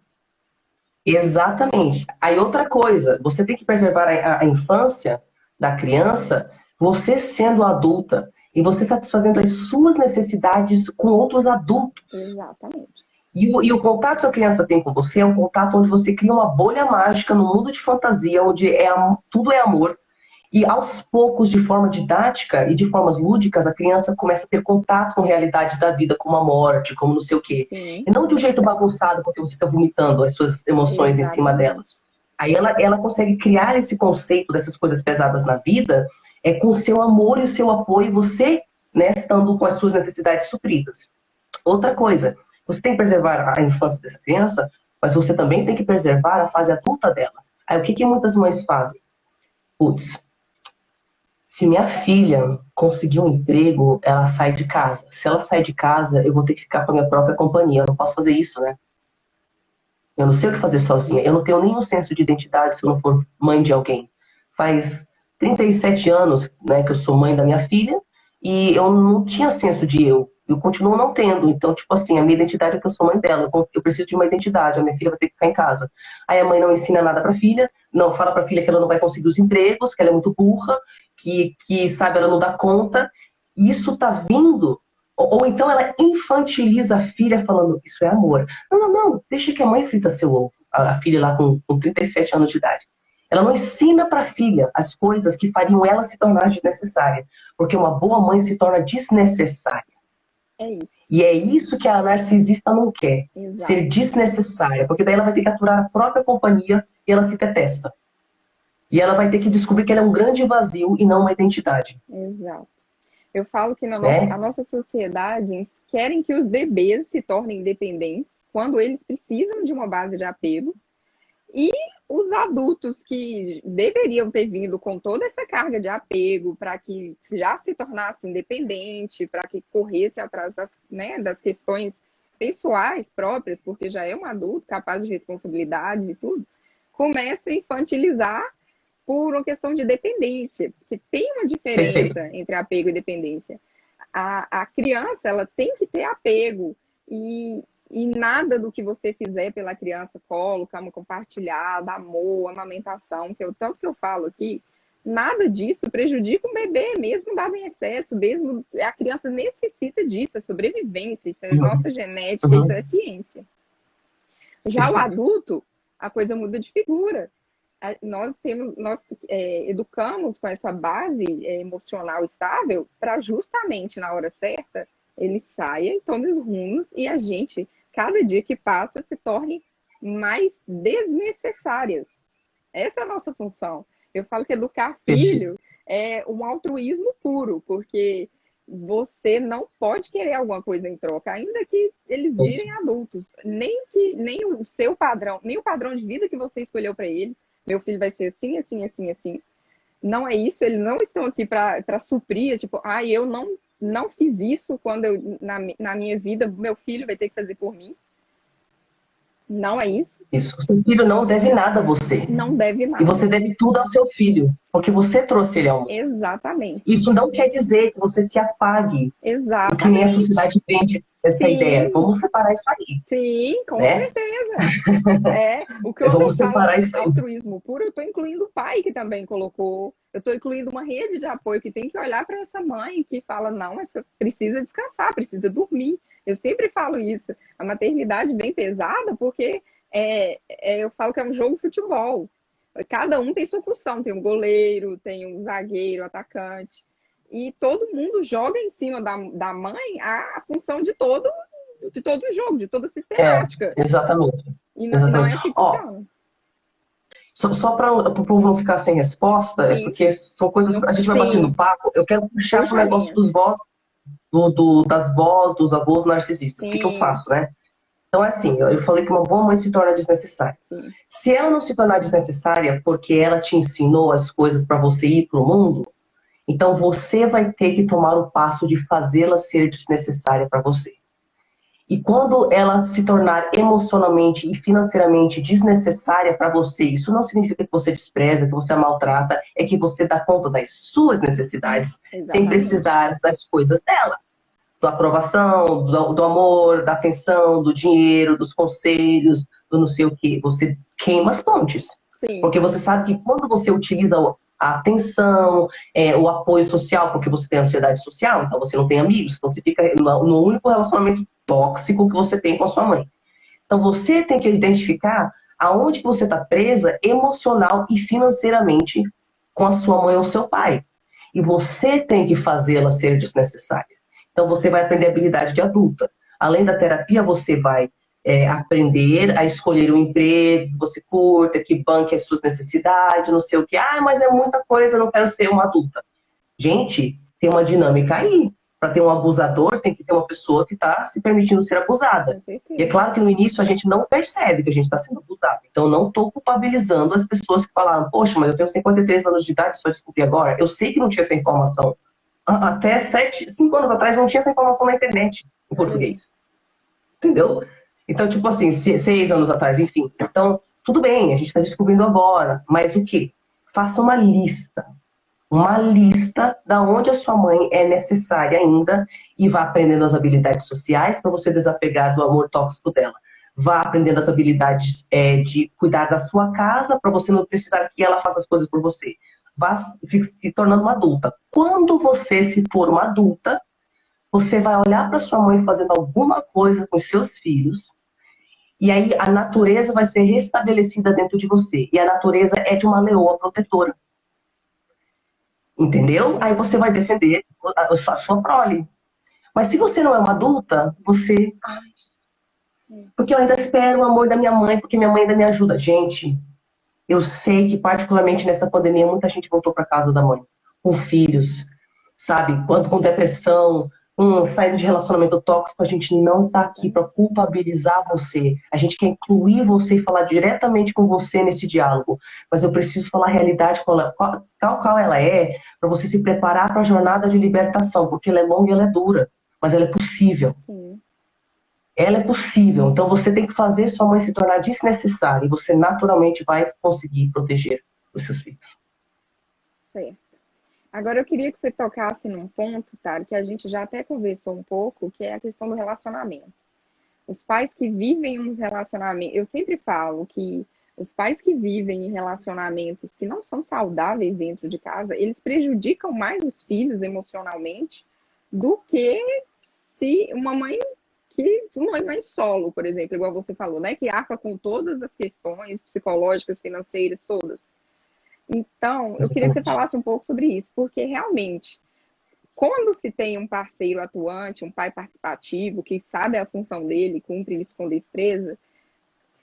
Exatamente. Aí outra coisa, você tem que preservar a infância da criança, você sendo adulta e você satisfazendo as suas necessidades com outros adultos. Exatamente. E o contato que a criança tem com você é um contato onde você cria uma bolha mágica no mundo de fantasia, onde tudo é amor. E aos poucos, de forma didática e de formas lúdicas, a criança começa a ter contato com realidades da vida, como a morte, como não sei o quê. Sim. E não de um jeito bagunçado, porque você fica vomitando as suas emoções em cima dela. Exatamente. Aí ela consegue criar esse conceito dessas coisas pesadas na vida com o seu amor e o seu apoio, você, né, estando com as suas necessidades supridas. Outra coisa, você tem que preservar a infância dessa criança, mas você também tem que preservar a fase adulta dela. Aí o que muitas mães fazem? Putz, se minha filha conseguir um emprego, ela sai de casa. Se ela sai de casa, eu vou ter que ficar com a minha própria companhia. Eu não posso fazer isso, né? Eu não sei o que fazer sozinha. Eu não tenho nenhum senso de identidade se eu não for mãe de alguém. Faz 37 anos, né, que eu sou mãe da minha filha e eu não tinha senso de eu. Eu continuo não tendo. Então, tipo assim, a minha identidade é que eu sou mãe dela. Eu preciso de uma identidade. A minha filha vai ter que ficar em casa. Aí a mãe não ensina nada pra filha, não fala pra filha que ela não vai conseguir os empregos, que ela é muito burra, que sabe, ela não dá conta. E isso tá vindo. Ou então ela infantiliza a filha falando, isso é amor. Não, deixa que a mãe frita seu ovo. A filha lá com 37 anos de idade. Ela não ensina para a filha as coisas que fariam ela se tornar desnecessária. Porque uma boa mãe se torna desnecessária. É isso. E é isso que a narcisista não quer. Exato. Ser desnecessária. Porque daí ela vai ter que aturar a própria companhia e ela se detesta. E ela vai ter que descobrir que ela é um grande vazio e não uma identidade. Exato. Eu falo que Né? a nossa sociedade querem que os bebês se tornem independentes quando eles precisam de uma base de apego. E os adultos que deveriam ter vindo com toda essa carga de apego para que já se tornasse independente, para que corresse atrás das questões pessoais próprias, porque já é um adulto capaz de responsabilidades e tudo, começa a infantilizar por uma questão de dependência, porque tem uma diferença Perfeito. entre apego e dependência. A criança, ela tem que ter apego e nada do que você fizer pela criança, colo, cama compartilhada, amor, amamentação, que é o tanto que eu falo aqui, nada disso prejudica o bebê, mesmo dado em excesso, mesmo a criança necessita disso, é sobrevivência, isso é nossa genética, isso é ciência. Já o adulto, a coisa muda de figura. Nós educamos com essa base emocional estável para justamente na hora certa ele saia e tome os rumos e a gente, cada dia que passa, se torne mais desnecessárias. Essa é a nossa função. Eu falo que educar filho é um altruísmo puro, porque você não pode querer alguma coisa em troca, ainda que eles virem adultos. Nem o seu padrão, nem o padrão de vida que você escolheu para eles. Meu filho vai ser assim, assim, assim, assim. Não é isso, eles não estão aqui para suprir, tipo, eu não fiz isso quando na minha vida, meu filho vai ter que fazer por mim. Não é isso. Isso. O seu filho não deve nada a você. Não deve nada. E você deve tudo ao seu filho, porque você trouxe ele ao mundo. Exatamente. Isso não quer dizer que você se apague. Exatamente. O que nem a sociedade vende essa ideia. Vamos separar isso aí. Sim, com certeza. O que eu Vamos separar isso aí. altruísmo puro, eu estou incluindo o pai que também colocou. Eu estou incluindo uma rede de apoio que tem que olhar para essa mãe que fala, não, essa precisa descansar, precisa dormir. Eu sempre falo isso. A maternidade vem pesada porque eu falo que é um jogo de futebol. Cada um tem sua função. Tem um goleiro, tem um zagueiro, atacante. E todo mundo joga em cima da mãe a função de todo o jogo, de toda a sistemática. Exatamente. E não é Exatamente. assim que Ó, funciona. só para o povo não ficar sem resposta, é Sim, porque são coisas, não, a gente vai batendo sim, papo, eu quero puxar pro puxa a negócio linha. dos vós, das vós, dos avós narcisistas. O que que eu Sim, faço, né? Então, é assim, eu falei que uma boa mãe se torna desnecessária. sim, Se ela não se tornar desnecessária porque ela te ensinou as coisas para você ir para o mundo, então você vai ter que tomar o passo de fazê-la ser desnecessária para você. E quando ela se tornar emocionalmente e financeiramente desnecessária para você, isso não significa que você despreza, que você a maltrata, é que você dá conta das suas necessidades sem exatamente. precisar das coisas dela. Da aprovação, do amor, da atenção, do dinheiro, dos conselhos, do não sei o quê. Você queima as pontes. Sim, Porque você sabe que quando você utiliza a atenção, o apoio social, porque você tem ansiedade social, então você não tem amigos, então você fica no único relacionamento tóxico que você tem com a sua mãe. Então você tem que identificar aonde que você está presa emocional e financeiramente com a sua mãe ou seu pai. E você tem que fazê-la ser desnecessária. Então você vai aprender habilidade de adulta. Além da terapia, você vai aprender a escolher um emprego que você curta, que banque as suas necessidades, não sei o que. Ah, mas é muita coisa, eu não quero ser uma adulta. Gente, tem uma dinâmica aí. Para ter um abusador, tem que ter uma pessoa que está se permitindo ser abusada. com E é certeza. claro que no início a gente não percebe que a gente está sendo abusado. Então, eu não estou culpabilizando as pessoas que falaram: poxa, mas eu tenho 53 anos de idade, só descobri agora. Eu sei que não tinha essa informação. Até 5 anos atrás não tinha essa informação na internet, em Não é mesmo? português. Entendeu? Então, tipo assim, 6 anos atrás, enfim. Então, tudo bem, a gente está descobrindo agora. Mas o quê? Faça uma lista da onde a sua mãe é necessária ainda e vá aprendendo as habilidades sociais para você desapegar do amor tóxico dela. Vá aprendendo as habilidades de cuidar da sua casa para você não precisar que ela faça as coisas por você. Vá se tornando uma adulta. Quando você se for uma adulta, você vai olhar para sua mãe fazendo alguma coisa com os seus filhos e aí a natureza vai ser restabelecida dentro de você. E a natureza é de uma leoa protetora. Entendeu? Aí Sim, você vai defender a sua prole. Mas se você não é uma adulta, você. Porque eu ainda espero o amor da minha mãe, porque minha mãe ainda me ajuda. Gente, eu sei que, particularmente nessa pandemia, muita gente voltou para casa da mãe, com filhos, sabe? Quanto com depressão, saindo de relacionamento tóxico, a gente não tá aqui para culpabilizar você. A gente quer incluir você e falar diretamente com você nesse diálogo. Mas eu preciso falar a realidade qual ela é, para você se preparar para a jornada de libertação, porque ela é longa e ela é dura, mas ela é possível. sim, Ela é possível. Então você tem que fazer sua mãe se tornar desnecessária e você naturalmente vai conseguir proteger os seus filhos. certo. Agora eu queria que você tocasse num ponto, tá, que a gente já até conversou um pouco, que é a questão do relacionamento. Os pais que vivem uns relacionamentos, eu sempre falo que os pais que vivem em relacionamentos que não são saudáveis dentro de casa, eles prejudicam mais os filhos emocionalmente do que se uma mãe solo, por exemplo, igual você falou, né, que arca com todas as questões psicológicas, financeiras, todas. Então, eu queria que você Exatamente. falasse um pouco sobre isso, porque realmente quando se tem um parceiro atuante, um pai participativo, que sabe a função dele, cumpre isso com destreza,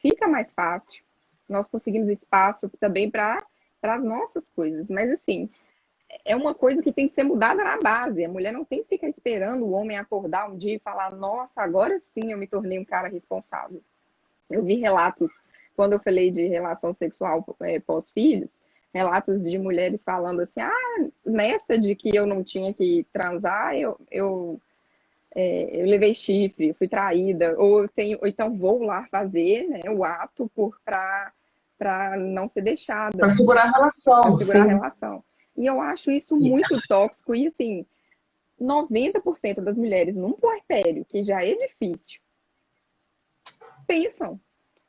fica mais fácil. Nós conseguimos espaço também para as nossas coisas. Mas, assim, é uma coisa que tem que ser mudada na base. A mulher não tem que ficar esperando o homem acordar um dia e falar: nossa, agora sim eu me tornei um cara responsável. Eu vi relatos, quando eu falei de relação sexual pós-filhos, relatos de mulheres falando assim: ah, nessa de que eu não tinha que transar, eu levei chifre, fui traída, ou então vou lá fazer, né, o ato para não ser Para deixada, segurar a para relação, segurar a sim. relação. E eu acho isso E, muito tóxico, e assim, 90% das mulheres num puerpério, que já é difícil, pensam.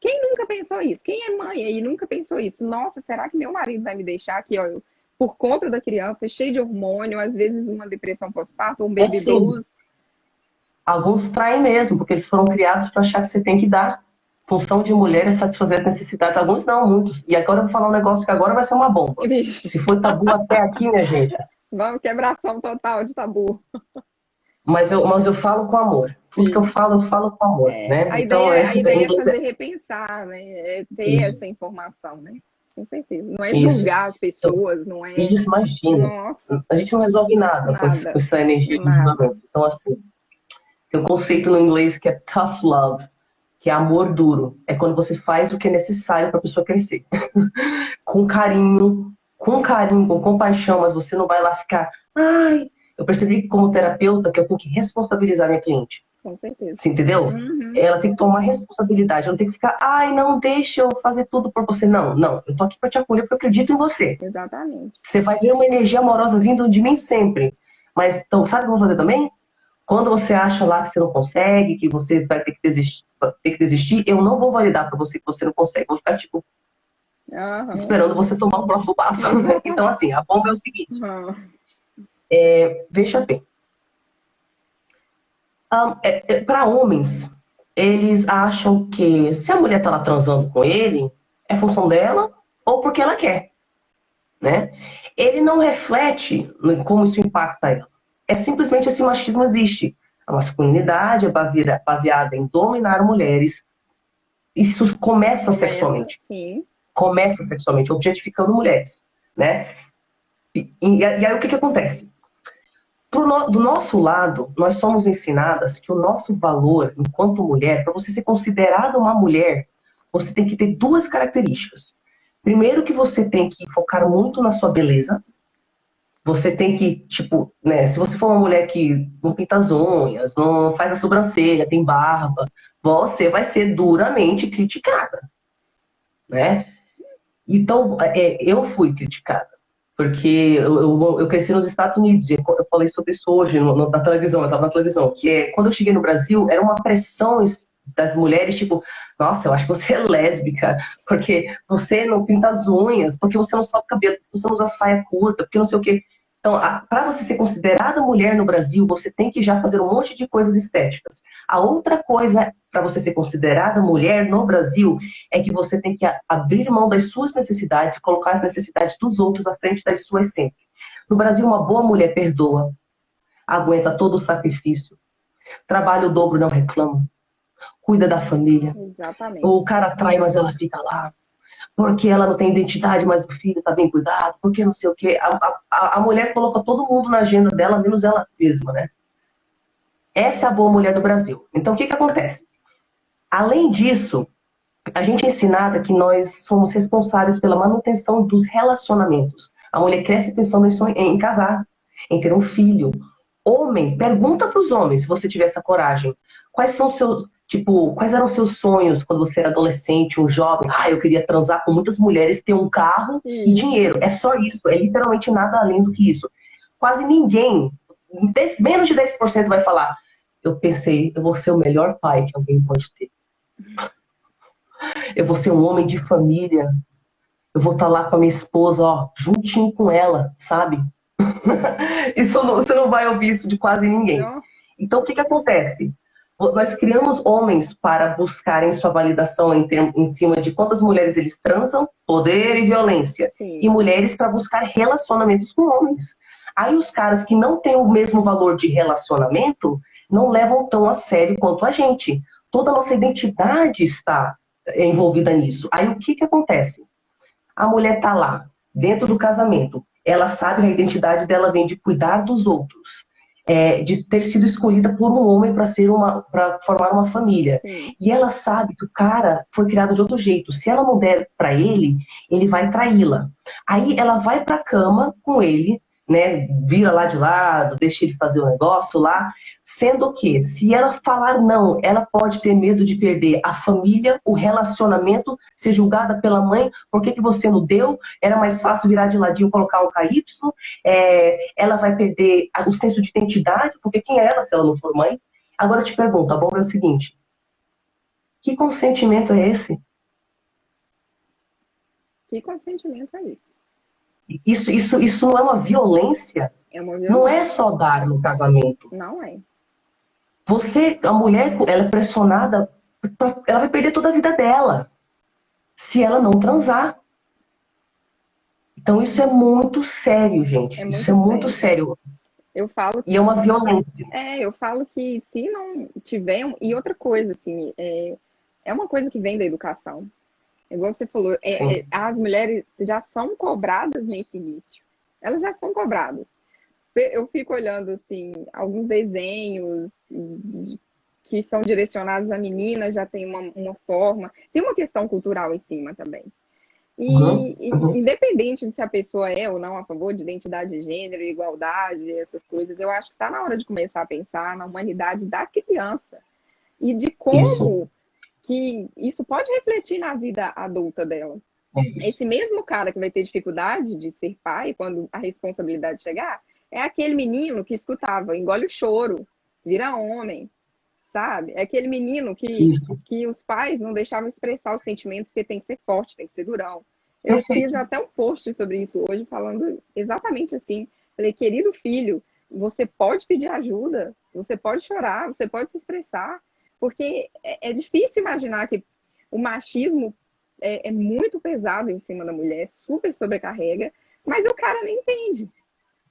Quem nunca pensou isso? Quem é mãe aí nunca pensou isso? Nossa, será que meu marido vai me deixar aqui, ó, por conta da criança, cheio de hormônio, às vezes uma depressão pós-parto, um baby sim, blues? alguns traem mesmo, porque eles foram criados para achar que você tem que dar. Função de mulher é satisfazer as necessidades. Alguns não, muitos. E agora eu vou falar um negócio que agora vai ser uma bomba. Vixe, Se foi tabu até aqui, minha gente, vamos quebração total de tabu. mas eu falo com amor. Tudo que Sim. eu falo com amor, né? A Então, ideia, a em ideia é inglês é fazer repensar, né? É ter isso. essa informação, né? Com certeza. Não é Isso. julgar as Então, pessoas, não é. isso, imagina. Nossa, A gente não resolve nada com nada, com essa energia de nada. julgamento. Então, assim, tem um conceito no inglês que é tough love, que é amor duro. É quando você faz o que é necessário para a pessoa crescer. Com carinho, com compaixão, mas você não vai lá ficar. Ai, eu percebi como terapeuta que eu tenho que responsabilizar minha cliente. Com certeza. Você entendeu? Uhum, Ela tem que tomar responsabilidade, ela não tem que ficar, ai, não, deixa eu fazer tudo por você. Não, não, eu tô aqui para te acolher porque eu acredito em você. exatamente. Você vai ver uma energia amorosa vindo de mim sempre. Mas, então, sabe o que eu vou fazer também? Quando você acha lá que você não consegue, que você vai ter que desistir, eu não vou validar para você que você não consegue. Vou ficar, tipo, Aham, esperando você tomar o próximo passo. Então, exatamente. assim, a bomba é o seguinte: Aham, veja bem, para homens, eles acham que se a mulher tá lá transando com ele, é função dela ou porque ela quer, né? Ele não reflete como isso impacta ela. É simplesmente esse machismo existe. A masculinidade é baseada em dominar mulheres. Isso começa, sim. começa sexualmente, objetificando mulheres, né? E aí o que acontece? Do nosso lado, nós somos ensinadas que o nosso valor enquanto mulher, para você ser considerada uma mulher, você tem que ter duas características. Primeiro que você tem que focar muito na sua beleza. Você tem que, tipo, né, se você for uma mulher que não pinta as unhas, não faz a sobrancelha, tem barba, você vai ser duramente criticada, né? Então, eu fui criticada, porque eu cresci nos Estados Unidos, e eu falei sobre isso hoje na televisão, eu estava na televisão, que é, quando eu cheguei no Brasil, era uma pressão das mulheres, tipo, nossa, eu acho que você é lésbica, porque você não pinta as unhas, porque você não solta o cabelo, porque você não usa saia curta, porque não sei o quê. Então, para você ser considerada mulher no Brasil, você tem que já fazer um monte de coisas estéticas. A outra coisa para você ser considerada mulher no Brasil é que você tem que abrir mão das suas necessidades e colocar as necessidades dos outros à frente das suas sempre. No Brasil, uma boa mulher perdoa, aguenta todo o sacrifício, trabalha o dobro, não reclama, cuida da família. Exatamente. O cara trai, mas ela fica lá. Porque ela não tem identidade, mas o filho está bem cuidado, porque não sei o quê. A mulher coloca todo mundo na agenda dela, menos ela mesma, né? Essa é a boa mulher do Brasil. Então, o que acontece? Além disso, a gente é ensinada que nós somos responsáveis pela manutenção dos relacionamentos. A mulher cresce pensando em casar, em ter um filho. Homem, pergunta para os homens, se você tiver essa coragem, quais são seus, tipo, quais eram seus sonhos quando você era adolescente, um jovem? Ah, eu queria transar com muitas mulheres, ter um carro e Isso, dinheiro. É só isso, é literalmente nada além do que isso. Quase ninguém, menos de 10% vai falar, eu pensei, eu vou ser o melhor pai que alguém pode ter. Eu vou ser um homem de família. Eu vou estar lá com a minha esposa, ó, juntinho com ela, sabe? Você não vai ouvir isso de quase ninguém. não? Então, o que acontece? Nós criamos homens para buscarem sua validação em cima de quantas mulheres eles transam, poder e violência. E Sim, mulheres para buscar relacionamentos com homens. Aí os caras que não têm o mesmo valor de relacionamento não levam tão a sério quanto a gente. Toda a nossa identidade está envolvida nisso. Aí o que acontece? A mulher está lá, dentro do casamento. Ela sabe que a identidade dela vem de cuidar dos outros, de ter sido escolhida por um homem para formar uma família. sim. E ela sabe que o cara foi criado de outro jeito. Se ela não der para ele, ele vai traí-la. Aí ela vai para a cama com ele, né? Vira lá de lado, deixa ele fazer o negócio lá. Sendo que, se ela falar não, ela pode ter medo de perder a família, o relacionamento, ser julgada pela mãe. Por que você não deu? Era mais fácil virar de ladinho e colocar um KY. Ela vai perder o senso de identidade, porque quem é ela se ela não for mãe? Agora eu te pergunto, a bomba é o seguinte: que consentimento é esse? Que consentimento é isso? Isso não é uma violência? É uma Não violência. é só dar no casamento. Não é. A mulher, ela é pressionada, ela vai perder toda a vida dela se ela não transar. Então isso é muito sério, É gente. Isso é muito muito sério. sério. Eu falo E é uma violência. eu falo que se não tiver. E outra coisa, assim, é uma coisa que vem da educação. Igual você falou, Sim. as mulheres já são cobradas nesse início. Elas já são cobradas. Eu fico olhando, assim, alguns desenhos que são direcionados a meninas, já tem uma forma. Tem uma questão cultural em cima também. Uhum, E uhum. independente de se a pessoa é ou não a favor de identidade de gênero, igualdade, essas coisas, eu acho que está na hora de começar a pensar na humanidade da criança e de Isso. como que isso pode refletir na vida adulta dela. É isso. Esse mesmo cara que vai ter dificuldade de ser pai quando a responsabilidade chegar, é aquele menino que escutava, engole o choro, vira homem, sabe? É aquele menino Isso. que os pais não deixavam expressar os sentimentos porque tem que ser forte, tem que ser durão. Eu fiz Perfeito. até um post sobre isso hoje, falando exatamente assim. Falei, querido filho, você pode pedir ajuda, você pode chorar, você pode se expressar, porque é difícil imaginar que o machismo é muito pesado em cima da mulher, super sobrecarrega, mas o cara nem entende.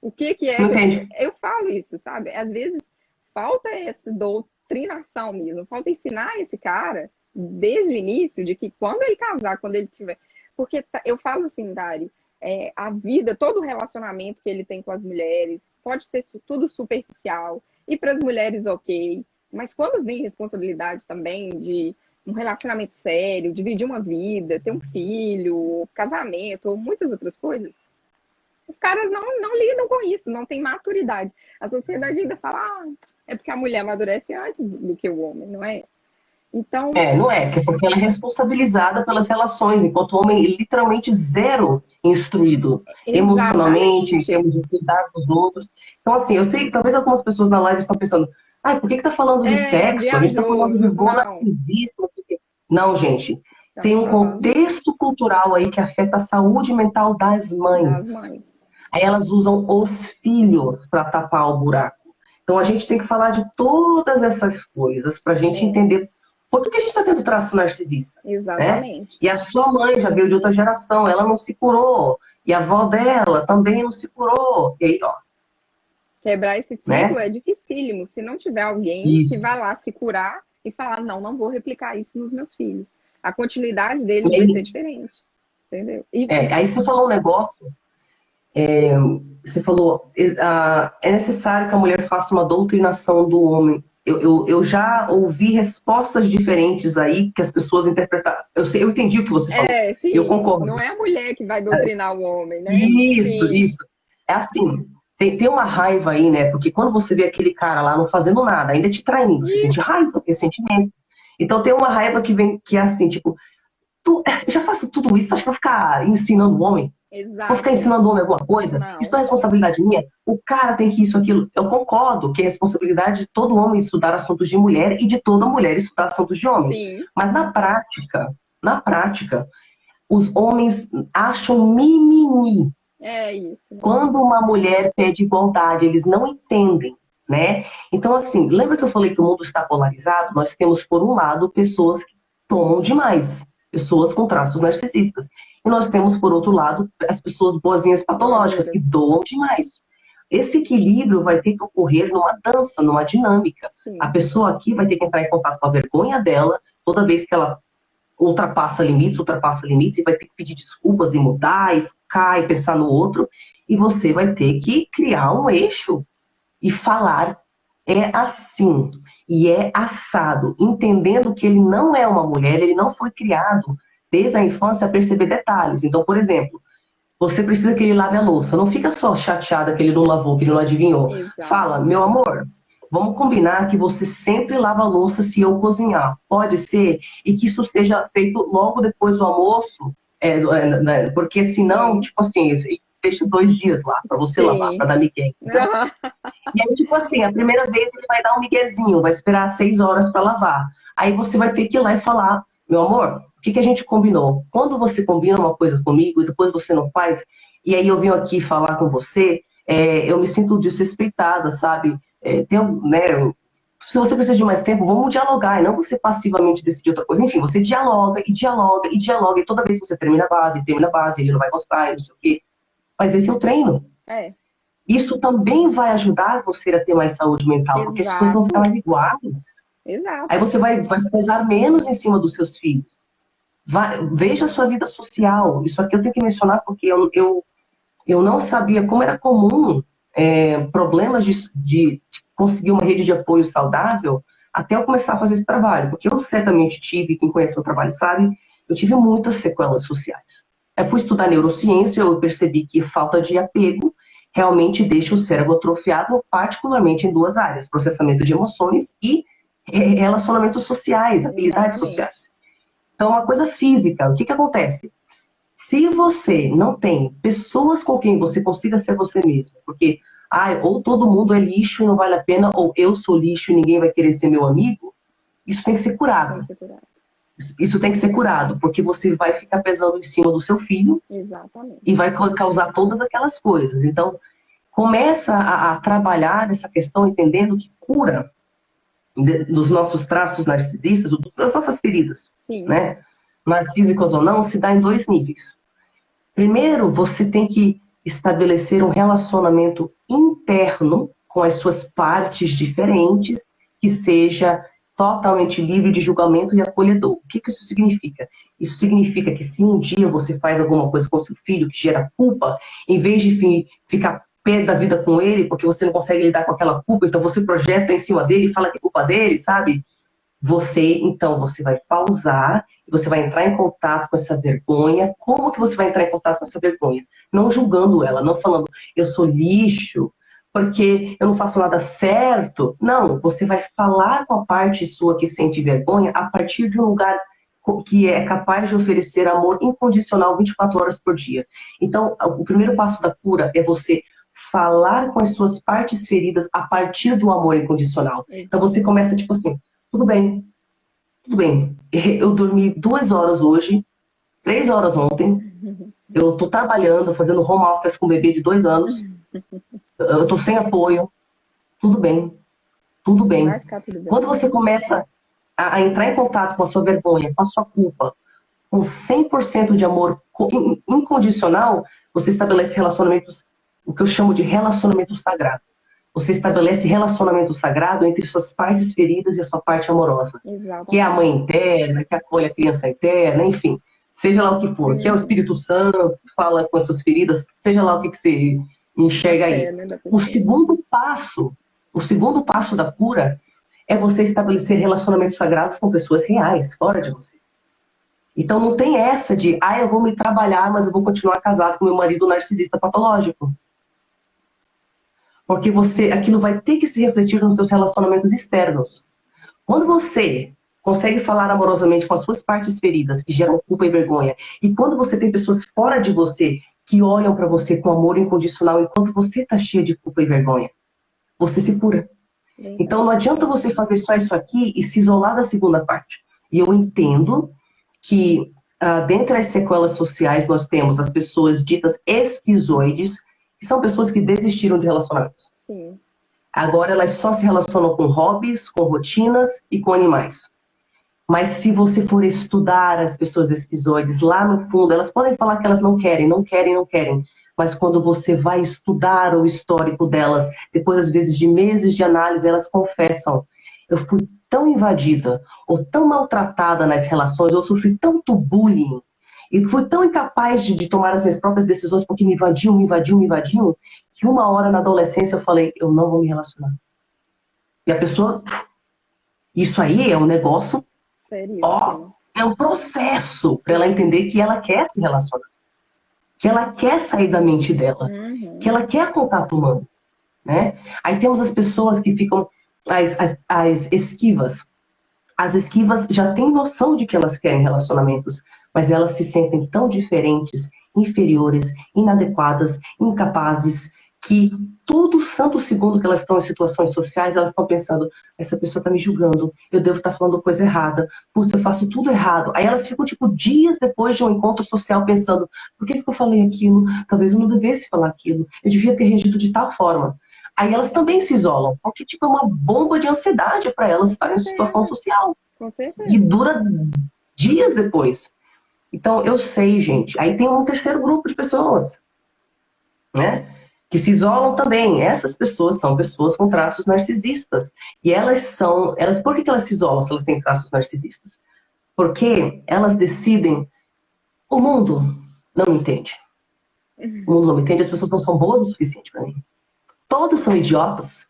O que que é? Não entende? Eu falo isso, sabe? Às vezes falta essa doutrinação mesmo, falta ensinar esse cara desde o início de que quando ele casar, quando ele tiver. Porque eu falo assim, Dari, a vida, todo o relacionamento que ele tem com as mulheres pode ser tudo superficial, e para as mulheres, ok, mas quando vem responsabilidade também de um relacionamento sério, dividir uma vida, ter um filho, casamento, ou muitas outras coisas, os caras não lidam com isso, não tem maturidade. A sociedade ainda fala, é porque a mulher amadurece antes do que o homem, não é? Então, Não é, que é porque ela é responsabilizada pelas relações, enquanto o homem é literalmente zero instruído emocionalmente, em exatamente. termos de cuidar dos outros. Então, assim, eu sei que talvez algumas pessoas na live estão pensando, ai, por que que tá falando de sexo? A gente tá Viajou. falando de robô Não, narcisista, não sei o quê. Não, gente, tem estamos um falando contexto cultural aí que afeta a saúde mental das das mães. mães. Aí elas usam os filhos para tapar o buraco. Então a gente tem que falar de todas essas coisas para a gente É, entender por que a gente está tendo traço narcisista, né? exatamente. E a sua mãe já veio de outra geração, ela não se curou. E a avó dela também não se curou. E aí, ó, Quebrar esse ciclo né? é dificílimo se não tiver alguém que Isso. vá lá se curar e falar, não vou replicar isso nos meus filhos. A continuidade E deles vai ser aí, diferente, entendeu? E aí você falou um negócio, você falou, é necessário que a mulher faça uma doutrinação do homem. Eu já ouvi respostas diferentes aí que as pessoas interpretaram. Eu entendi o que você falou. Eu sim, concordo. não é a mulher que vai doutrinar o homem, né? Isso, Sim, isso. É assim, tem uma raiva aí, né? Porque quando você vê aquele cara lá não fazendo nada, ainda te traindo, você sente isso, raiva, ressentimento. Então tem uma raiva que vem, que é assim, tipo, já faço tudo isso, acho que vou ficar ensinando o homem? Vou ficar exato. ensinando o homem alguma coisa? Isso não Não, é responsabilidade minha? O cara tem que isso, aquilo. Eu concordo que é responsabilidade de todo homem estudar assuntos de mulher e de toda mulher estudar assuntos de homem. sim, Mas na prática, os homens acham mimimi é isso. quando uma mulher pede igualdade, eles não entendem, né? Então, assim, lembra que eu falei que o mundo está polarizado? Nós temos, por um lado, pessoas que tomam demais, pessoas com traços narcisistas. E nós temos, por outro lado, as pessoas boazinhas patológicas, que Maduras, doam demais. Esse equilíbrio vai ter que ocorrer numa dança, numa dinâmica. A sim, pessoa aqui vai ter que entrar em contato com a vergonha dela toda vez que ela ultrapassa limites e vai ter que pedir desculpas e mudar e ficar e pensar no outro. E você vai ter que criar um eixo e falar é assim e é assado, entendendo que ele não é uma mulher, ele não foi criado desde a infância a perceber detalhes. Então, por exemplo, você precisa que ele lave a louça. Não fica só chateada que ele não lavou, que ele não adivinhou. Fala, exato. meu amor, vamos combinar que você sempre lava a louça se eu cozinhar. Pode ser, e que isso seja feito logo depois do almoço, né, porque senão, Sim, tipo assim, deixa 2 dias lá para você lavar, para sim. dar migué. E aí, tipo assim, a primeira vez ele vai dar um miguezinho, vai esperar 6 horas para lavar. Aí você vai ter que ir lá e falar, meu amor, o que que a gente combinou? Quando você combina uma coisa comigo e depois você não faz, e aí eu vim aqui falar com você, eu me sinto desrespeitada, sabe? Né, se você precisa de mais tempo, vamos dialogar, e não você passivamente decidir outra coisa. Enfim, você dialoga e dialoga e dialoga, e toda vez que você termina a base, ele não vai gostar, e não sei o quê. Mas esse é o treino. É, Isso também vai ajudar você a ter mais saúde mental, porque as coisas vão ficar mais iguais. Exato. Aí você vai pesar menos em cima dos seus filhos. Veja a sua vida social. Isso aqui eu tenho que mencionar porque eu não sabia como era comum problemas de conseguir uma rede de apoio saudável até eu começar a fazer esse trabalho. Porque eu certamente tive, quem conhece o meu trabalho sabe, eu tive muitas sequelas sociais. Eu fui estudar neurociência, eu percebi que falta de apego realmente deixa o cérebro atrofiado, particularmente em duas áreas: processamento de emoções e relacionamentos sociais, habilidades sociais. Então, uma coisa física, o que acontece? Se você não tem pessoas com quem você consiga ser você mesmo, porque ou todo mundo é lixo e não vale a pena, ou eu sou lixo e ninguém vai querer ser meu amigo, isso tem que ser curado. Isso tem que ser curado, porque você vai ficar pesando em cima do seu filho. Exatamente. E vai causar todas aquelas coisas. Então, começa a trabalhar essa questão entendendo que cura dos nossos traços narcisistas, das nossas feridas, né? Narcísicas ou não, se dá em dois níveis. Primeiro, você tem que estabelecer um relacionamento interno com as suas partes diferentes, que seja totalmente livre de julgamento e acolhedor. O que isso significa? Isso significa que se um dia você faz alguma coisa com seu filho que gera culpa, em vez de ficar pé da vida com ele, porque você não consegue lidar com aquela culpa, então você projeta em cima dele e fala que é culpa dele, sabe? Então, você vai pausar, você vai entrar em contato com essa vergonha. Como que você vai entrar em contato com essa vergonha? Não julgando ela, não falando, eu sou lixo, porque eu não faço nada certo. Não, você vai falar com a parte sua que sente vergonha a partir de um lugar que é capaz de oferecer amor incondicional 24 horas por dia. Então, o primeiro passo da cura é você falar com as suas partes feridas a partir do amor incondicional. Então, você começa tipo assim, tudo bem, eu dormi 2 horas hoje, 3 horas ontem, eu tô trabalhando, fazendo home office com um bebê de 2 anos, eu tô sem apoio, tudo bem. Vai ficar tudo bem. Quando você começa a entrar em contato com a sua vergonha, com a sua culpa, com 100% de amor incondicional, você estabelece relacionamentos, o que eu chamo de relacionamento sagrado. Você estabelece relacionamento sagrado entre suas partes feridas e a sua parte amorosa. Exatamente. Que é a mãe interna, que acolhe a criança interna, enfim. Seja lá o que for. Que é o Espírito Santo, que fala com as suas feridas, seja lá o que você enxerga aí. O segundo passo da cura é você estabelecer relacionamentos sagrados com pessoas reais, fora de você. Então não tem essa de, eu vou me trabalhar, mas eu vou continuar casado com meu marido narcisista patológico. Porque aquilo vai ter que se refletir nos seus relacionamentos externos. Quando você consegue falar amorosamente com as suas partes feridas, que geram culpa e vergonha, e quando você tem pessoas fora de você que olham para você com amor incondicional enquanto você está cheia de culpa e vergonha, você se cura. Então não adianta você fazer só isso aqui e se isolar da segunda parte. E eu entendo que dentre as sequelas sociais nós temos as pessoas ditas esquizoides, que são pessoas que desistiram de relacionamentos. Sim. Agora elas só se relacionam com hobbies, com rotinas e com animais. Mas se você for estudar as pessoas esquizoides, lá no fundo, elas podem falar que elas não querem. Mas quando você vai estudar o histórico delas, depois às vezes de meses de análise, elas confessam: eu fui tão invadida, ou tão maltratada nas relações, ou sofri tanto bullying, e fui tão incapaz de tomar as minhas próprias decisões porque me invadiam, que uma hora na adolescência eu falei, eu não vou me relacionar. E a pessoa, isso aí é um negócio, é um processo para ela entender que ela quer se relacionar, que ela quer sair da mente dela, que ela quer contato humano, né? Aí temos as pessoas que ficam, as esquivas. As esquivas já têm noção de que elas querem relacionamentos, mas elas se sentem tão diferentes, inferiores, inadequadas, incapazes, que todo santo segundo que elas estão em situações sociais, elas estão pensando, essa pessoa está me julgando, eu devo estar falando coisa errada, putz, eu faço tudo errado. Aí elas ficam, dias depois de um encontro social pensando, por que eu falei aquilo? Talvez eu não devesse falar aquilo, eu devia ter reagido de tal forma. Aí elas também se isolam, porque é uma bomba de ansiedade para elas estarem em situação social. Com certeza. E dura dias depois. Então, eu sei, gente. Aí tem um terceiro grupo de pessoas, né? que se isolam também. Essas pessoas são pessoas com traços narcisistas. E por que elas se isolam se elas têm traços narcisistas? Porque elas decidem, o mundo não me entende. O mundo não me entende, as pessoas não são boas o suficiente para mim. Todos são idiotas,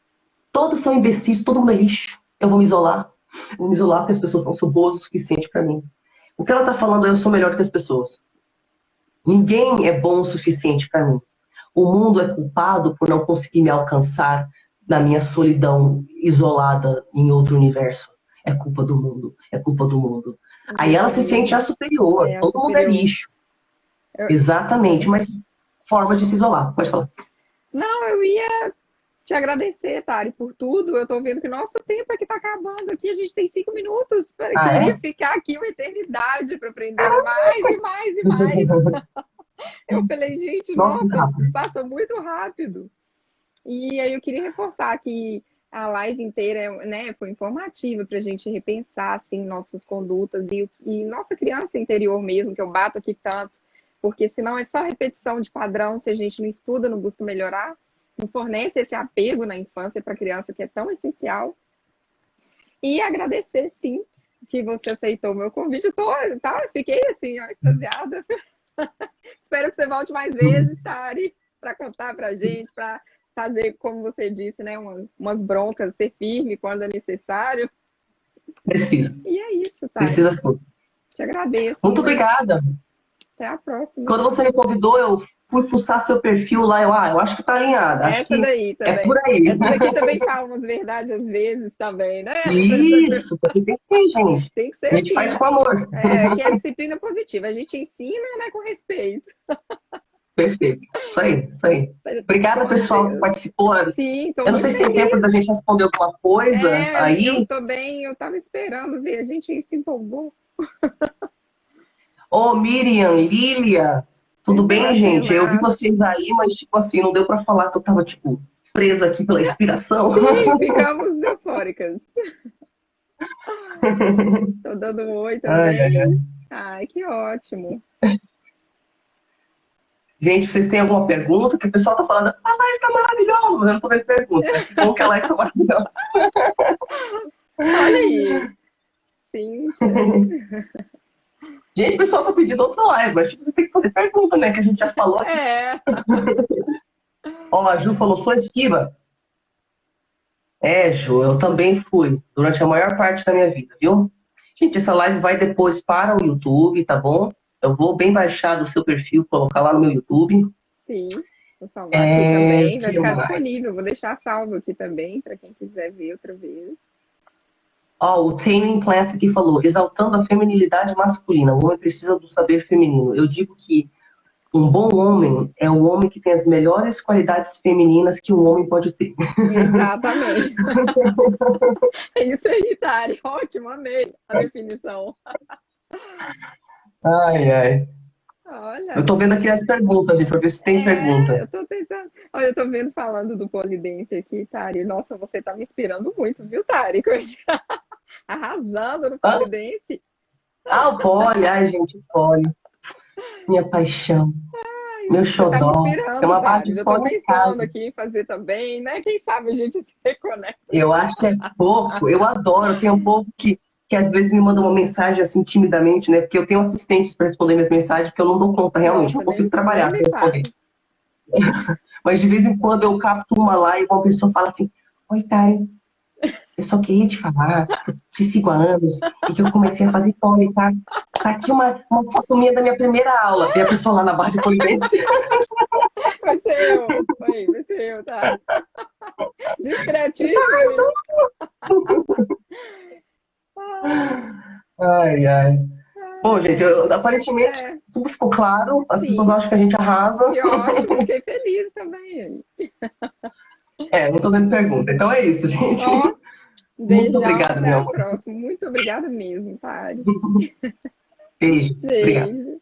todos são imbecis, todo mundo é lixo. Eu vou me isolar. Vou me isolar porque as pessoas não são boas o suficiente para mim. O que ela está falando é: eu sou melhor que as pessoas. Ninguém é bom o suficiente para mim. O mundo é culpado por não conseguir me alcançar na minha solidão, isolada em outro universo. É culpa do mundo, é culpa do mundo. Aí ela se sente a superior, todo mundo é lixo. Exatamente, mas forma de se isolar. Pode falar. Não, eu ia te agradecer, Tari, por tudo. Eu tô vendo que nosso tempo aqui tá acabando aqui. A gente tem 5 minutos. Queria ficar aqui uma eternidade para aprender mais e mais e mais. Eu falei, gente, nossa, passa muito rápido. E aí eu queria reforçar que a live inteira, né, foi informativa para a gente repensar, assim, nossas condutas e nossa criança interior mesmo, que eu bato aqui tanto, porque senão é só repetição de padrão se a gente não estuda, não busca melhorar, não fornece esse apego na infância para a criança que é tão essencial. E agradecer, sim, que você aceitou o meu convite. Fiquei assim, ó, extasiada. Espero que você volte mais vezes, Tari, para contar para a gente, para fazer, como você disse, né, umas broncas, ser firme quando é necessário. Precisa. E é isso, Tari. Precisa sim. Te agradeço. Muito obrigada. Até a próxima. Quando você me convidou, eu fui fuçar seu perfil lá. Eu acho que tá alinhada. Acho Essa daí também. É por aí. Essa daqui também fala umas verdades às vezes também, né? Isso, porque tem que ser, gente. Tem que ser a gente assim. Faz com amor. Que é disciplina positiva. A gente ensina, né, com respeito. Perfeito. Isso aí, isso aí. Obrigada, pessoal, que participou. Sim, eu não sei se tem tempo da gente responder alguma coisa aí. Eu tô bem, eu tava esperando ver. A gente se empolgou. Ô, Miriam, Lília, tudo bem, gente? Eu vi vocês aí, mas, tipo assim, não deu pra falar que eu tava, tipo, presa aqui pela inspiração. Sim, ficamos eufóricas. Tô dando um oi também. Ai, que ótimo. Gente, vocês têm alguma pergunta? Que o pessoal tá falando, a live tá maravilhosa, mas eu não tô vendo pergunta. Mas que bom que a live tá maravilhosa. Olha aí. Cíntia. Gente, o pessoal tá pedindo outra live, mas tipo, você tem que fazer pergunta, né? Que a gente já falou. Ó, a Ju falou, sou esquiva. Ju, eu também fui, durante a maior parte da minha vida, viu? Gente, essa live vai depois para o YouTube, tá bom? Eu vou bem baixar do seu perfil, colocar lá no meu YouTube. Sim, vou salvar aqui também, vai ficar disponível. Vou deixar salvo aqui também, para quem quiser ver outra vez. Ó, o Taming Plant aqui falou, exaltando a feminilidade masculina, o homem precisa do saber feminino. Eu digo que um bom homem é um homem que tem as melhores qualidades femininas que um homem pode ter. Exatamente. É isso aí, Tari. Ótimo, amei a definição. Ai. Olha, eu tô vendo aqui as perguntas, gente, pra ver se tem pergunta. Eu tô tentando. Olha, eu tô vendo falando do polidense aqui, Tari. Nossa, você tá me inspirando muito, viu, Tari? Arrasando no polidense. O poli, gente, o poli. Minha paixão. Meu xodó. Tá me inspirando, é uma parte de eu tô pensando aqui em fazer também, né? Quem sabe a gente se reconecta. Eu acho que é pouco, eu adoro. Tem um povo que às vezes me manda uma mensagem assim timidamente, né? Porque eu tenho assistentes para responder minhas mensagens, porque eu não dou conta realmente, não consigo trabalhar sem responder. Mas de vez em quando eu capto uma lá e uma pessoa fala assim, oi, Tari, eu só queria te falar que eu te sigo há anos e que eu comecei a fazer poli, tá? Tá aqui uma foto minha da minha primeira aula. E a pessoa lá na barra de polidense. Vai ser eu, tá? Discretíssimo. Ai. Bom, gente, aparentemente tudo ficou claro. As pessoas acham que a gente arrasa. Que ótimo, fiquei feliz também. Não tô vendo pergunta. Então é isso, gente. Muito obrigada, meu amor. Muito obrigada mesmo, Tari. Beijo. Obrigado.